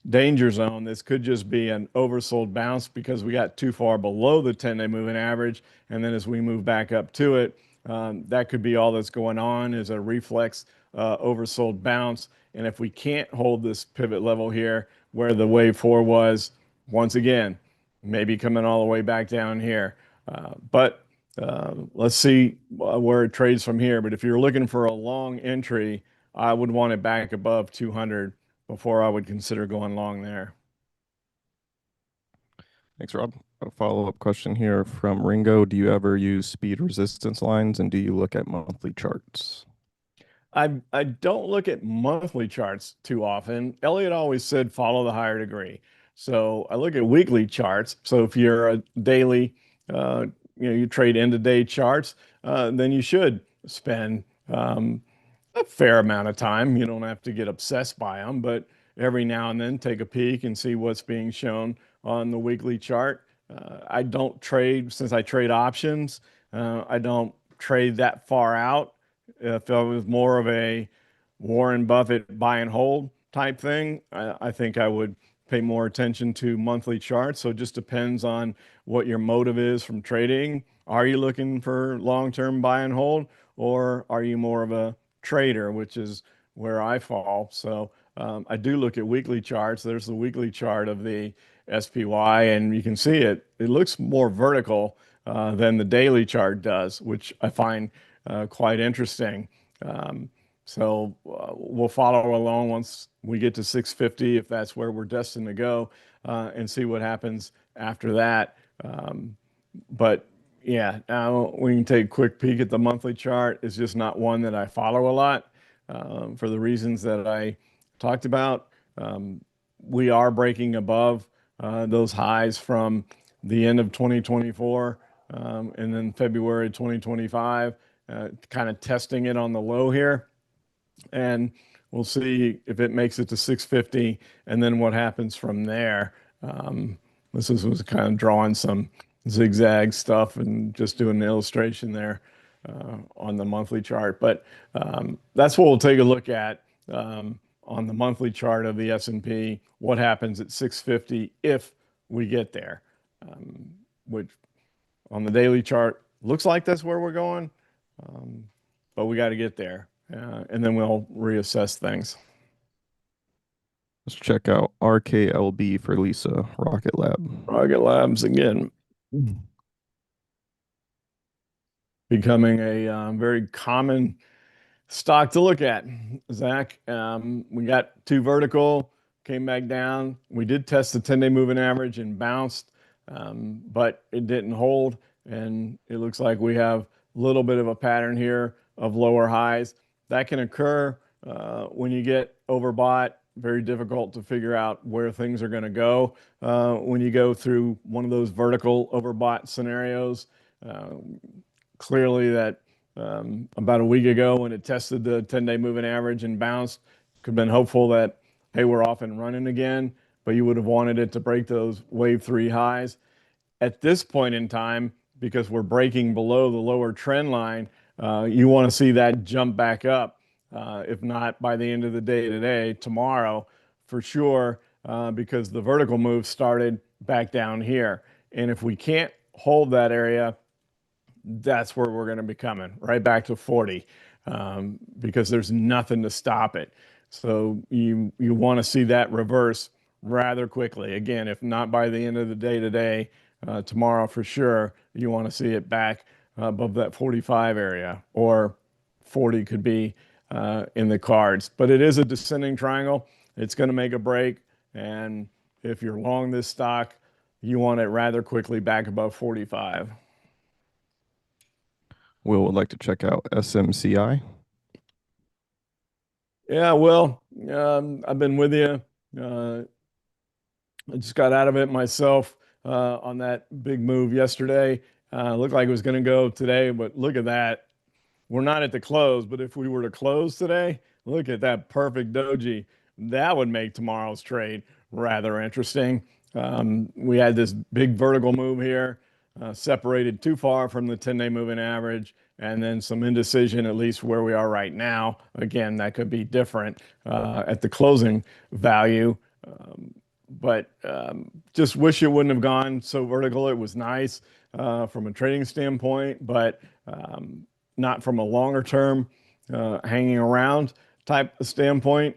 danger zone. This could just be an oversold bounce because we got too far below the 10-day moving average. And then as we move back up to it, that could be all that's going on, is a reflex oversold bounce. And if we can't hold this pivot level here where the wave 4 was, once again, maybe coming all the way back down here. But let's see where it trades from here. But if you're looking for a long entry, I would want it back above 200 before I would consider going long there. Thanks, Rob. A follow-up question here from Ringo. Do you ever use speed resistance lines, and do you look at monthly charts? I don't look at monthly charts too often. Elliot always said follow the higher degree. So I look at weekly charts. So if you're a daily, you trade end of day charts, then you should spend a fair amount of time. You don't have to get obsessed by them, but every now and then take a peek and see what's being shown on the weekly chart. I don't trade, since I trade options, I don't trade that far out. If I was more of a Warren Buffett buy and hold type thing, I think I would pay more attention to monthly charts. So it just depends on what your motive is from trading. Are you looking for long-term buy and hold, or are you more of a trader, which is where I fall? So I do look at weekly charts. There's the weekly chart of the SPY, and you can see it. It looks more vertical than the daily chart does, which I find quite interesting. So we'll follow along once we get to 650, if that's where we're destined to go, and see what happens after that. But yeah, now we can take a quick peek at the monthly chart. It's just not one that I follow a lot for the reasons that I talked about. We are breaking above those highs from the end of 2024 and then February 2025, kind of testing it on the low here. And we'll see if it makes it to 650 and then what happens from there. This was kind of drawing some zigzag stuff and just doing an illustration there on the monthly chart. But that's what we'll take a look at on the monthly chart of the S&P, what happens at 650 if we get there, which on the daily chart looks like that's where we're going, but we got to get there, and then we'll reassess things. Let's check out RKLB for Lisa, Rocket Lab. Rocket Labs again, becoming a very common stock to look at, Zach. We got two vertical, came back down. We did test the 10-day moving average and bounced, but it didn't hold. And it looks like we have a little bit of a pattern here of lower highs. That can occur when you get overbought. Very difficult to figure out where things are going to go when you go through one of those vertical overbought scenarios. Uh, Clearly, that about a week ago when it tested the 10-day moving average and bounced, could have been hopeful that, hey, we're off and running again, but you would have wanted it to break those wave three highs. At this point in time, because we're breaking below the lower trend line, you want to see that jump back up. If not by the end of the day today, tomorrow for sure, because the vertical move started back down here. And if we can't hold that area, that's where we're going to be coming right back to 40 because there's nothing to stop it. So you want to see that reverse rather quickly. Again, if not by the end of the day today, tomorrow for sure, you want to see it back above that 45 area, or 40 could be in the cards. But it is a descending triangle. It's going to make a break. And if you're long this stock, you want it rather quickly back above 45. Will would like to check out SMCI. Yeah, well, I've been with you. I just got out of it myself on that big move yesterday. Looked like it was going to go today, but look at that. We're not at the close, but if we were to close today, look at that perfect doji. That would make tomorrow's trade rather interesting. We had this big vertical move here, separated too far from the 10-day moving average, and then some indecision, at least where we are right now. Again, that could be different at the closing value. But just wish it wouldn't have gone so vertical. It was nice from a trading standpoint, but not from a longer term hanging around type of standpoint.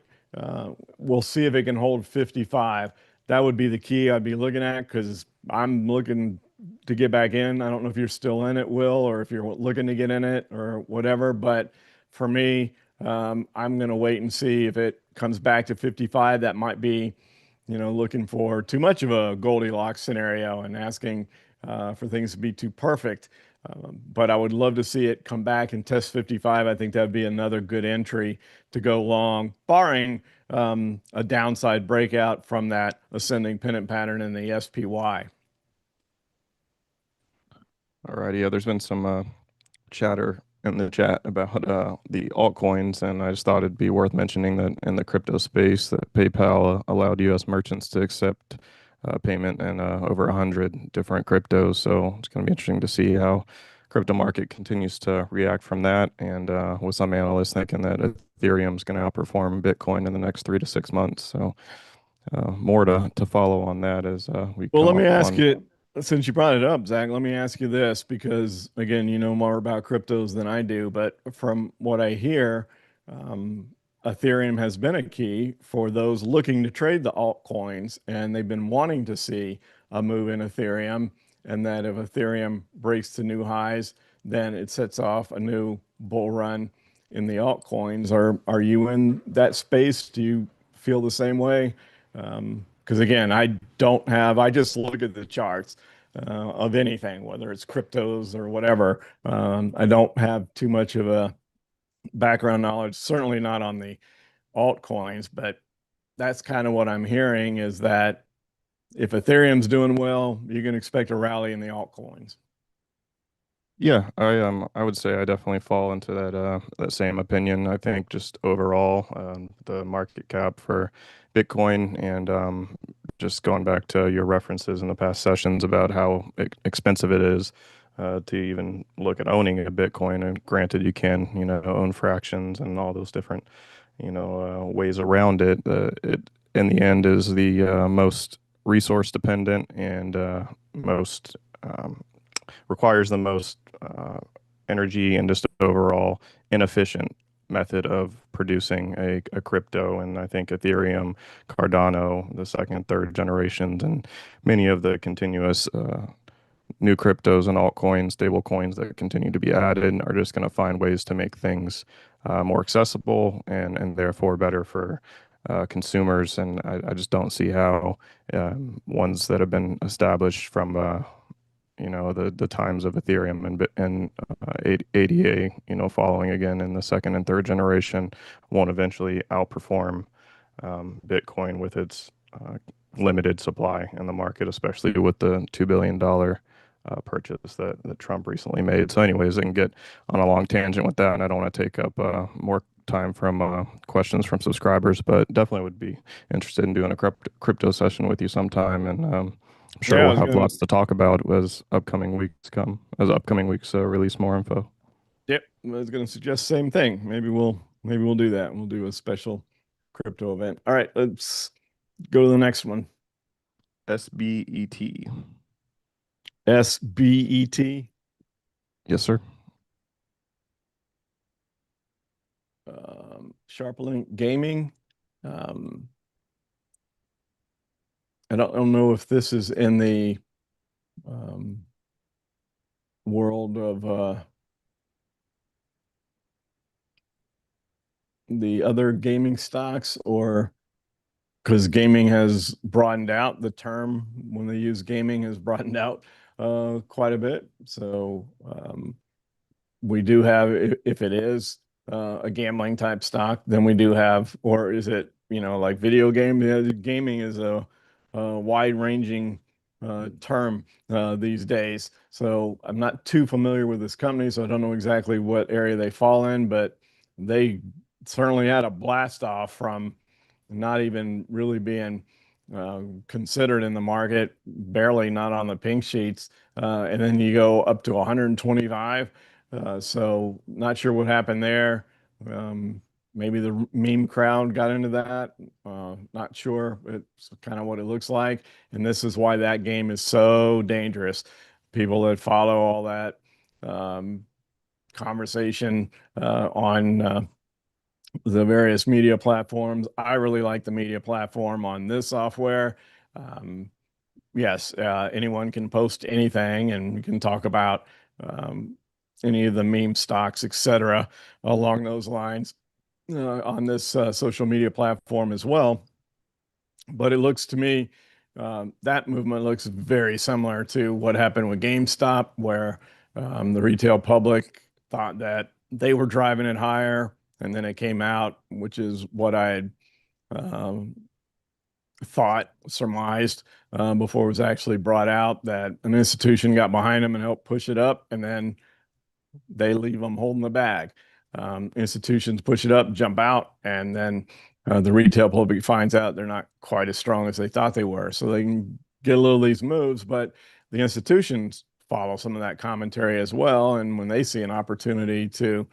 We'll see if it can hold 55. That would be the key I'd be looking at, because I'm looking to get back in. I don't know if you're still in it, Will, or if you're looking to get in it or whatever. But for me, I'm going to wait and see if it comes back to 55. That might be, looking for too much of a Goldilocks scenario and asking for things to be too perfect. But I would love to see it come back and test 55. I think that'd be another good entry to go long, barring a downside breakout from that ascending pennant pattern in the SPY. Alrighty, yeah, there's been some chatter in the chat about the altcoins, and I just thought it'd be worth mentioning that in the crypto space, that PayPal allowed U.S. merchants to accept payment in over 100 different cryptos. So it's going to be interesting to see how crypto market continues to react from that. And with some analysts thinking that Ethereum is going to outperform Bitcoin in the next 3 to 6 months. So more to follow on that as we Well, come let me up ask on. you, since you brought it up, Zach, let me ask you this, because again, you know more about cryptos than I do, but from what I hear, um, Ethereum has been a key for those looking to trade the altcoins, and they've been wanting to see a move in Ethereum, and that if Ethereum breaks to new highs, then it sets off a new bull run in the altcoins. Are you in that space? Do you feel the same way? Because again, I just look at the charts of anything, whether it's cryptos or whatever. I don't have too much of a background knowledge, certainly not on the altcoins, but that's kind of what I'm hearing, is that if Ethereum's doing well, you can expect a rally in the altcoins. Yeah, I would say I definitely fall into that same opinion. I think just overall, the market cap for Bitcoin and just going back to your references in the past sessions about how expensive it is to even look at owning a Bitcoin. And granted, you can, own fractions and all those different, ways around it. It in the end is the most resource dependent and most requires the most energy and just overall inefficient method of producing a crypto. And I think Ethereum, Cardano, the second, third generations, and many of the continuous new cryptos and altcoins, stable coins that continue to be added are just going to find ways to make things more accessible and therefore better for consumers. And I just don't see how ones that have been established from the times of Ethereum and ADA, following again in the second and third generation, won't eventually outperform Bitcoin with its limited supply in the market, especially with the $2 billion purchase that Trump recently made. So, anyways, I can get on a long tangent with that, and I don't want to take up more time from questions from subscribers, but definitely would be interested in doing a crypto session with you sometime, and I'm sure Yeah, I we'll was have gonna. lots to talk about as upcoming weeks release more info. Yep, I was gonna suggest the same thing. Maybe we'll do that. We'll do a special crypto event. All right, let's go to the next one. SBET. SBET. Yes, sir. Sharplink Gaming. Um, I don't know if this is in the um, world of the other gaming stocks, or because gaming has broadened out, the term when they use gaming has broadened out quite a bit. So we do have, if it is a gambling type stock, then we do have, or is it, like video game? Yeah, gaming is a wide ranging term these days. So I'm not too familiar with this company, so I don't know exactly what area they fall in, but they certainly had a blast off from not even really being considered in the market, barely not on the pink sheets. And then you go up to 125. So not sure what happened there. Maybe the meme crowd got into that. Not sure. It's kind of what it looks like. And this is why that game is so dangerous. People that follow all that conversation on the various media platforms. I really like the media platform on this software. Um, yes, anyone can post anything, and we can talk about um, any of the meme stocks, etc., along those lines on this social media platform as well. But it looks to me that movement looks very similar to what happened with GameStop, where the retail public thought that they were driving it higher, and then it came out, which is what I had um, thought, surmised before it was actually brought out, that an institution got behind them and helped push it up, and then they leave them holding the bag. Institutions push it up, jump out, and then the retail public finds out they're not quite as strong as they thought they were. So they can get a little of these moves, but the institutions follow some of that commentary as well. And when they see an opportunity to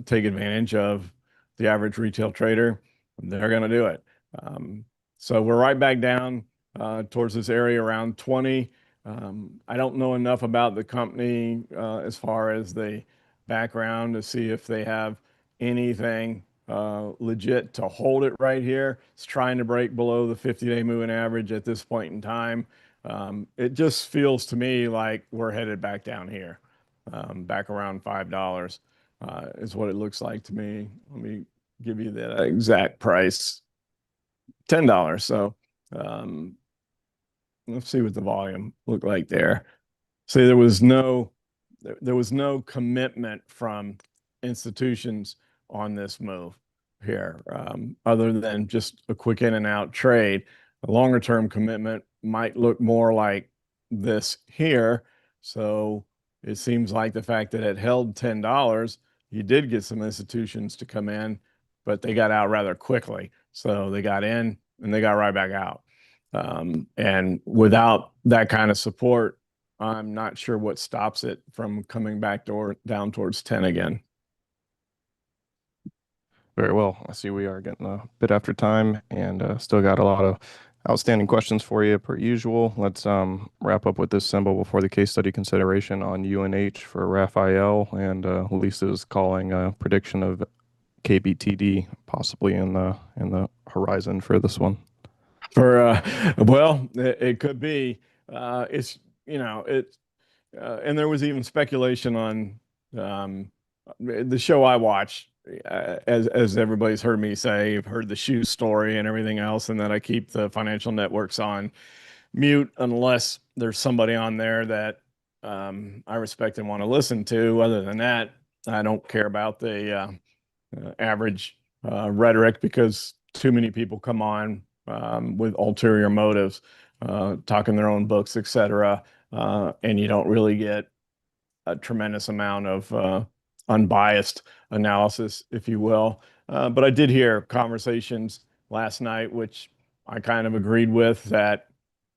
take advantage of the average retail trader, they're going to do it. So we're right back down towards this area around 20. I don't know enough about the company as far as the background to see if they have anything legit to hold it right here. It's trying to break below the 50-day moving average at this point in time. It just feels to me like we're headed back down here, back around $5 is what it looks like to me. Let me give you the exact price, $10. So let's see what the volume looked like there. See, there was no commitment from institutions on this move here, other than just a quick in and out trade. A longer term commitment might look more like this here. So it seems like the fact that it held $10, you did get some institutions to come in, but they got out rather quickly. So they got in and they got right back out. And without that kind of support, I'm not sure what stops it from coming back down towards 10 again. Very well. I see we are getting a bit after time and still got a lot of outstanding questions for you per usual. Let's wrap up with this symbol before the case study consideration on UNH for Raphael, and Lisa's calling a prediction of KBTD possibly in the horizon for this one. Well, it could be. It's it, and there was even speculation on um, the show I watched. as everybody's heard me say, you've heard the shoe story and everything else, and that I keep the financial networks on mute unless there's somebody on there that I respect and want to listen to. Other than that, I don't care about the average rhetoric because too many people come on with ulterior motives, talking their own books, etc., and you don't really get a tremendous amount of unbiased analysis, if you will. But I did hear conversations last night, which I kind of agreed with, that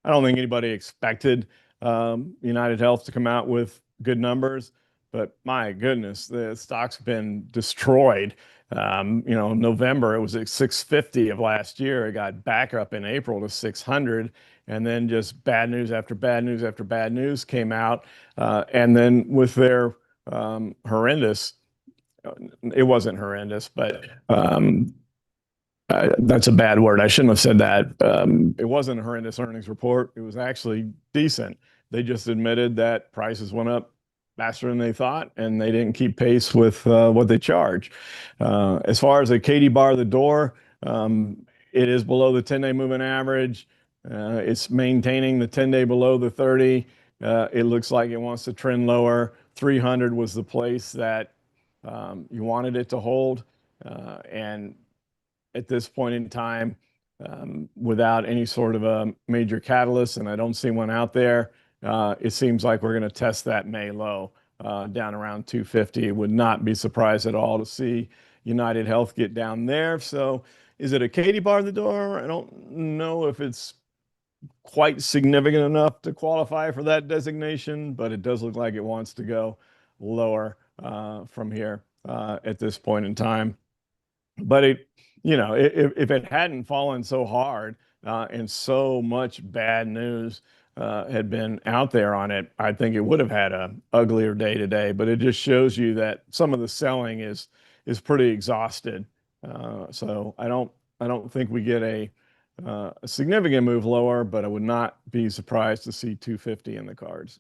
I don't think anybody expected United Health to come out with good numbers. But my goodness, the stock's been destroyed. November it was at 650 of last year. It got back up in April to 600, and then just bad news after bad news after bad news came out. And then with their horrendous, it wasn't horrendous, but that's a bad word. I shouldn't have said that. It wasn't a horrendous earnings report. It was actually decent. They just admitted that prices went up faster than they thought, and they didn't keep pace with what they charge. As far as a Katie bar the door, it is below the 10-day moving average. It's maintaining the 10-day below the 30. It looks like it wants to trend lower. 300 was the place that you wanted it to hold. And at this point in time, without any sort of a major catalyst, and I don't see one out there, it seems like we're going to test that May low down around 250. Would not be surprised at all to see United Health get down there. So is it a Katie bar the door? I don't know if it's quite significant enough to qualify for that designation, but it does look like it wants to go lower from here at this point in time. But if it hadn't fallen so hard and so much bad news had been out there on it, I think it would have had a uglier day today. But it just shows you that some of the selling is pretty exhausted. So I don't think we get a significant move lower, but I would not be surprised to see 250 in the cards.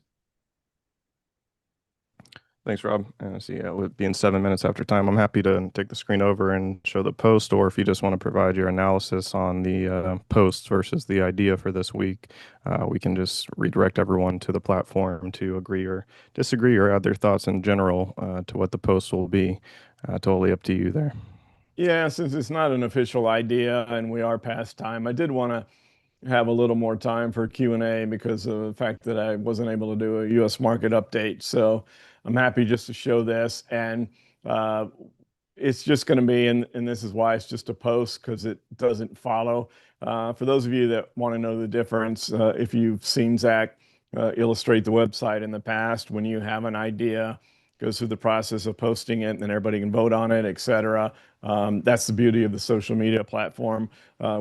Thanks, Rob. See, with being 7 minutes after time, I'm happy to take the screen over and show the post, or if you just want to provide your analysis on the posts versus the idea for this week, we can just redirect everyone to the platform to agree or disagree or add their thoughts in general to what the post will be. Totally up to you there. Yeah, since it's not an official idea and we are past time, I did want to have a little more time for Q&A because of the fact that I wasn't able to do a US market update. So I'm happy just to show this. And it's just going to be, and this is why it's just a post because it doesn't follow. For those of you that want to know the difference, if you've seen Zach illustrate the website in the past, when you have an idea, goes through the process of posting it, and then everybody can vote on it, etc. That's the beauty of the social media platform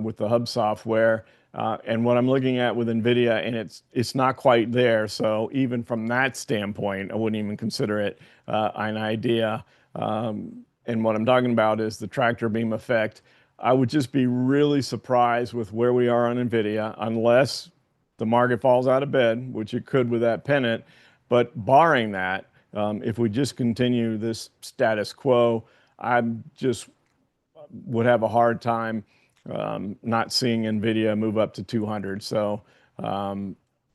with the Hub software. And what I'm looking at with NVIDIA, and it's not quite there. So even from that standpoint, I wouldn't even consider it an idea. And what I'm talking about is the tractor beam effect. I would just be really surprised with where we are on NVIDIA, unless the market falls out of bed, which it could with that pennant. But barring that, if we just continue this status quo, I just would have a hard time not seeing NVIDIA move up to 200. So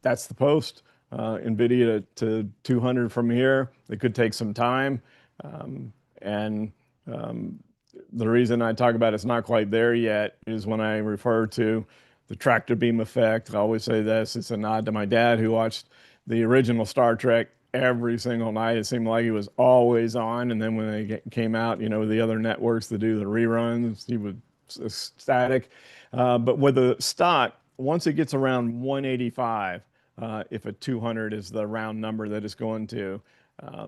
that's the post. NVIDIA to 200 from here. It could take some time. And the reason I talk about it's not quite there yet is when I refer to the tractor beam effect. I always say this. It's a nod to my dad who watched the original Star Trek every single night. It seemed like he was always on. And then when they came out, the other networks that do the reruns, he was static. But with the stock, once it gets around 185, if a 200 is the round number that it's going to,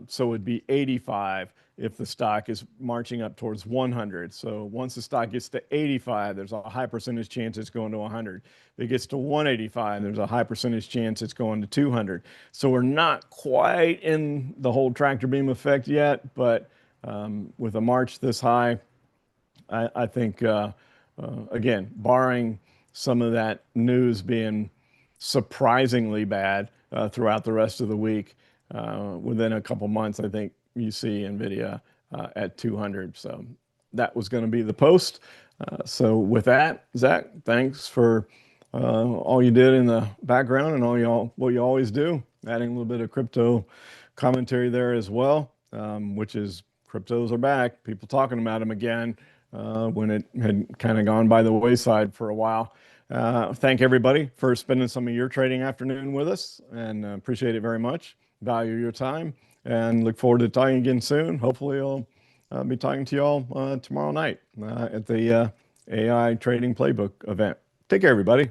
so it'd be 85 if the stock is marching up towards 100. So once the stock gets to 85, there's a high percentage chance it's going to 100. If it gets to 185, there's a high percentage chance it's going to 200. So we're not quite in the whole tractor beam effect yet, but with a march this high, I think, again, barring some of that news being surprisingly bad throughout the rest of the week, within a couple months, I think you see NVIDIA at 200. So that was going to be the post. So with that, Zach, thanks for all you did in the background and what you always do, adding a little bit of crypto commentary there as well, which is cryptos are back. People talking about them again when it had kind of gone by the wayside for a while. Thank everybody for spending some of your trading afternoon with us, and appreciate it very much. Value your time, and look forward to talking again soon. Hopefully, I'll be talking to you all tomorrow night at the AI Trading Playbook event. Take care, everybody.